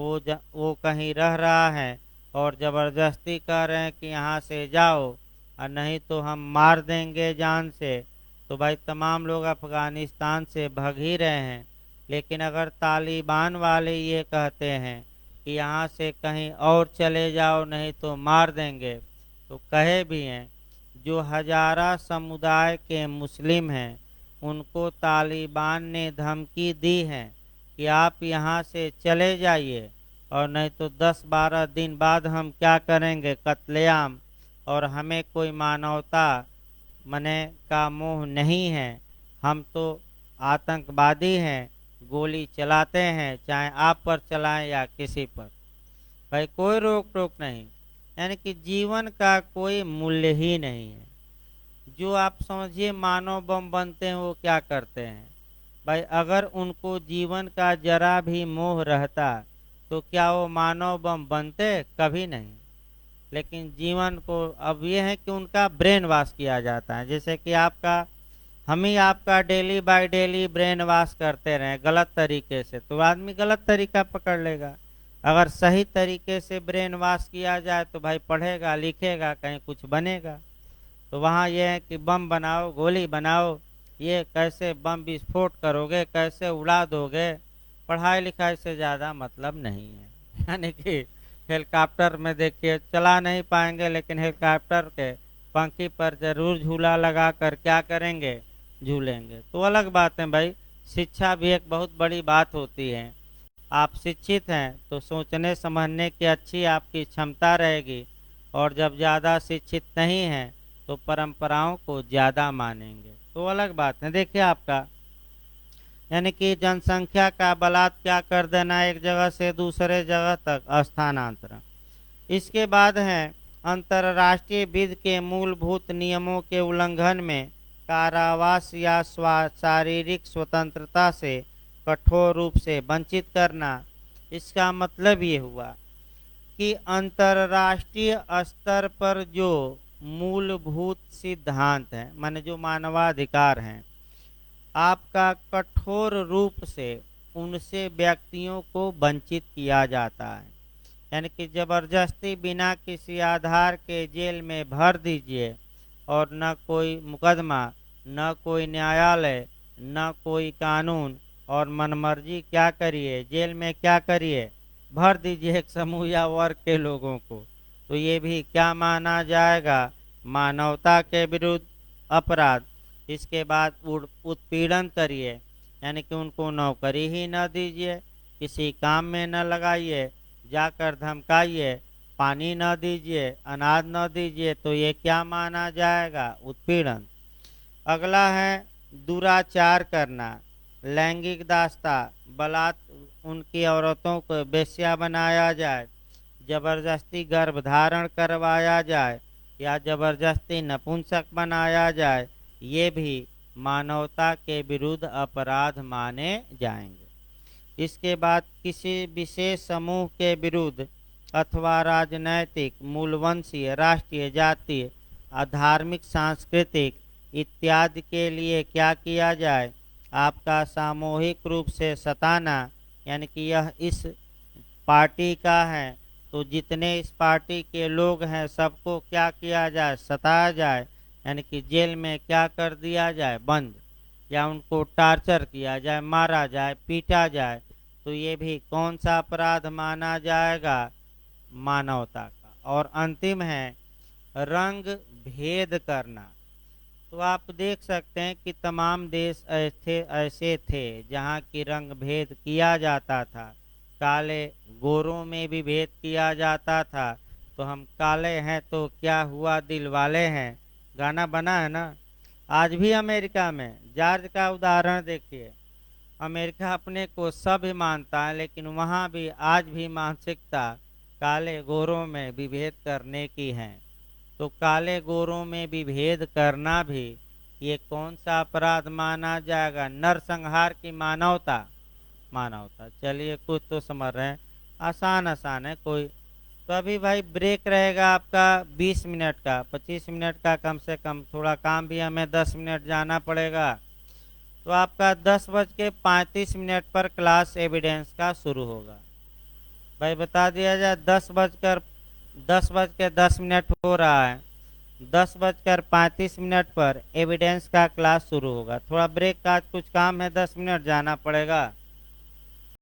S1: वो कहीं रह रहा है और जबरदस्ती कह रहे हैं कि यहाँ से जाओ और नहीं तो हम मार देंगे जान से। तो भाई तमाम लोग अफगानिस्तान से भाग ही रहे हैं, लेकिन अगर तालिबान वाले ये कहते हैं कि यहाँ से कहीं और चले जाओ नहीं तो मार देंगे, तो कहे भी हैं। जो हजारा समुदाय के मुस्लिम हैं उनको तालिबान ने धमकी दी है कि आप यहाँ से चले जाइए और नहीं तो 10-12 दिन बाद हम क्या करेंगे? कत्लेआम। और हमें कोई मानवता मने का मोह नहीं है, हम तो आतंकवादी हैं, गोली चलाते हैं, चाहे आप पर चलाएं या किसी पर, भाई कोई रोक टोक नहीं, यानी कि जीवन का कोई मूल्य ही नहीं है। जो आप समझिए मानव बम बनते हैं वो क्या करते हैं? भाई अगर उनको जीवन का जरा भी मोह रहता तो क्या वो मानव बम बनते? कभी नहीं। लेकिन जीवन को अब ये है कि उनका ब्रेन वॉश किया जाता है। जैसे कि आपका हम ही आपका daily by daily brain wash करते रहें गलत तरीके से, तो आदमी गलत तरीका पकड़ लेगा। अगर सही तरीके से ब्रेन वॉश किया जाए तो भाई पढ़ेगा लिखेगा, कहीं कुछ बनेगा। तो वहाँ ये है कि बम बनाओ, गोली बनाओ, ये कैसे बम विस्फोट करोगे, कैसे उड़ा दोगे, पढ़ाई लिखाई से ज़्यादा मतलब नहीं है। यानी कि हेलीकॉप्टर में देखिए चला नहीं पाएंगे, लेकिन हेलीकॉप्टर के पंखी पर जरूर झूला लगा कर क्या करेंगे, झूलेंगे। तो अलग बात है भाई, शिक्षा भी एक बहुत बड़ी बात होती है। आप शिक्षित हैं तो सोचने समझने की अच्छी आपकी क्षमता रहेगी, और जब ज़्यादा शिक्षित नहीं हैं तो परंपराओं को ज़्यादा मानेंगे। तो अलग बात है। देखिए आपका यानी कि जनसंख्या का बलात् क्या कर देना, एक जगह से दूसरे जगह तक स्थानांतरण। इसके बाद है अंतर्राष्ट्रीय विधि के मूलभूत नियमों के उल्लंघन में कारावास या शारीरिक स्वतंत्रता से कठोर रूप से वंचित करना। इसका मतलब ये हुआ कि अंतर्राष्ट्रीय स्तर पर जो मूलभूत सिद्धांत हैं, माने जो मानवाधिकार हैं, आपका कठोर रूप से उनसे व्यक्तियों को वंचित किया जाता है। यानी कि जबरदस्ती बिना किसी आधार के जेल में भर दीजिए, और न कोई मुकदमा, न कोई न्यायालय, न कोई कानून, और मनमर्जी क्या करिए, जेल में क्या करिए, भर दीजिए एक समूह या वर्ग के लोगों को। तो ये भी क्या माना जाएगा, मानवता के विरुद्ध अपराध। इसके बाद उत्पीड़न करिए, यानी कि उनको नौकरी ही न दीजिए, किसी काम में न लगाइए, जाकर धमकाइए, पानी न दीजिए, अनाज न दीजिए, तो ये क्या माना जाएगा, उत्पीड़न। अगला है दुराचार करना, लैंगिक दास्ता, बलात् उनकी औरतों को बेश्या बनाया जाए, जबरदस्ती गर्भधारण करवाया जाए, या जबरदस्ती नपुंसक बनाया जाए, ये भी मानवता के विरुद्ध अपराध माने जाएंगे। इसके बाद किसी विशेष समूह के विरुद्ध अथवा राजनैतिक, मूलवंशीय, राष्ट्रीय, जातीय, धार्मिक, सांस्कृतिक इत्यादि के लिए क्या किया जाए, आपका सामूहिक रूप से सताना। यानी कि यह इस पार्टी का है तो जितने इस पार्टी के लोग हैं सबको क्या किया जाए, सताया जाए, यानी कि जेल में क्या कर दिया जाए, बंद, या उनको टार्चर किया जाए, मारा जाए, पीटा जाए। तो ये भी कौन सा अपराध माना जाएगा, मानवता का। और अंतिम है रंग भेद करना। तो आप देख सकते हैं कि तमाम देश ऐसे थे जहाँ की रंग भेद किया जाता था, काले गोरों में भी भेद किया जाता था। तो हम काले हैं तो क्या हुआ, दिल वाले हैं, गाना बना है ना। आज भी अमेरिका में जॉर्ज का उदाहरण देखिए, अमेरिका अपने को सभ्य मानता है, लेकिन वहाँ भी आज भी मानसिकता काले गोरों में विभेद करने की है। तो काले गोरों में विभेद करना भी ये कौन सा अपराध माना जाएगा, नरसंहार की मानवता, मानवता। चलिए कुछ तो समझ रहे हैं, आसान आसान है कोई। तो अभी भाई ब्रेक रहेगा आपका 20 मिनट का, 25 मिनट का कम से कम, थोड़ा काम भी हमें 10 मिनट जाना पड़ेगा। तो आपका 10:35 पर क्लास एविडेंस का शुरू होगा। भाई बता दिया जाए 10:10 हो रहा है, 10:35 पर एविडेंस का क्लास शुरू होगा। थोड़ा ब्रेक का आज कुछ काम है, 10 मिनट जाना पड़ेगा।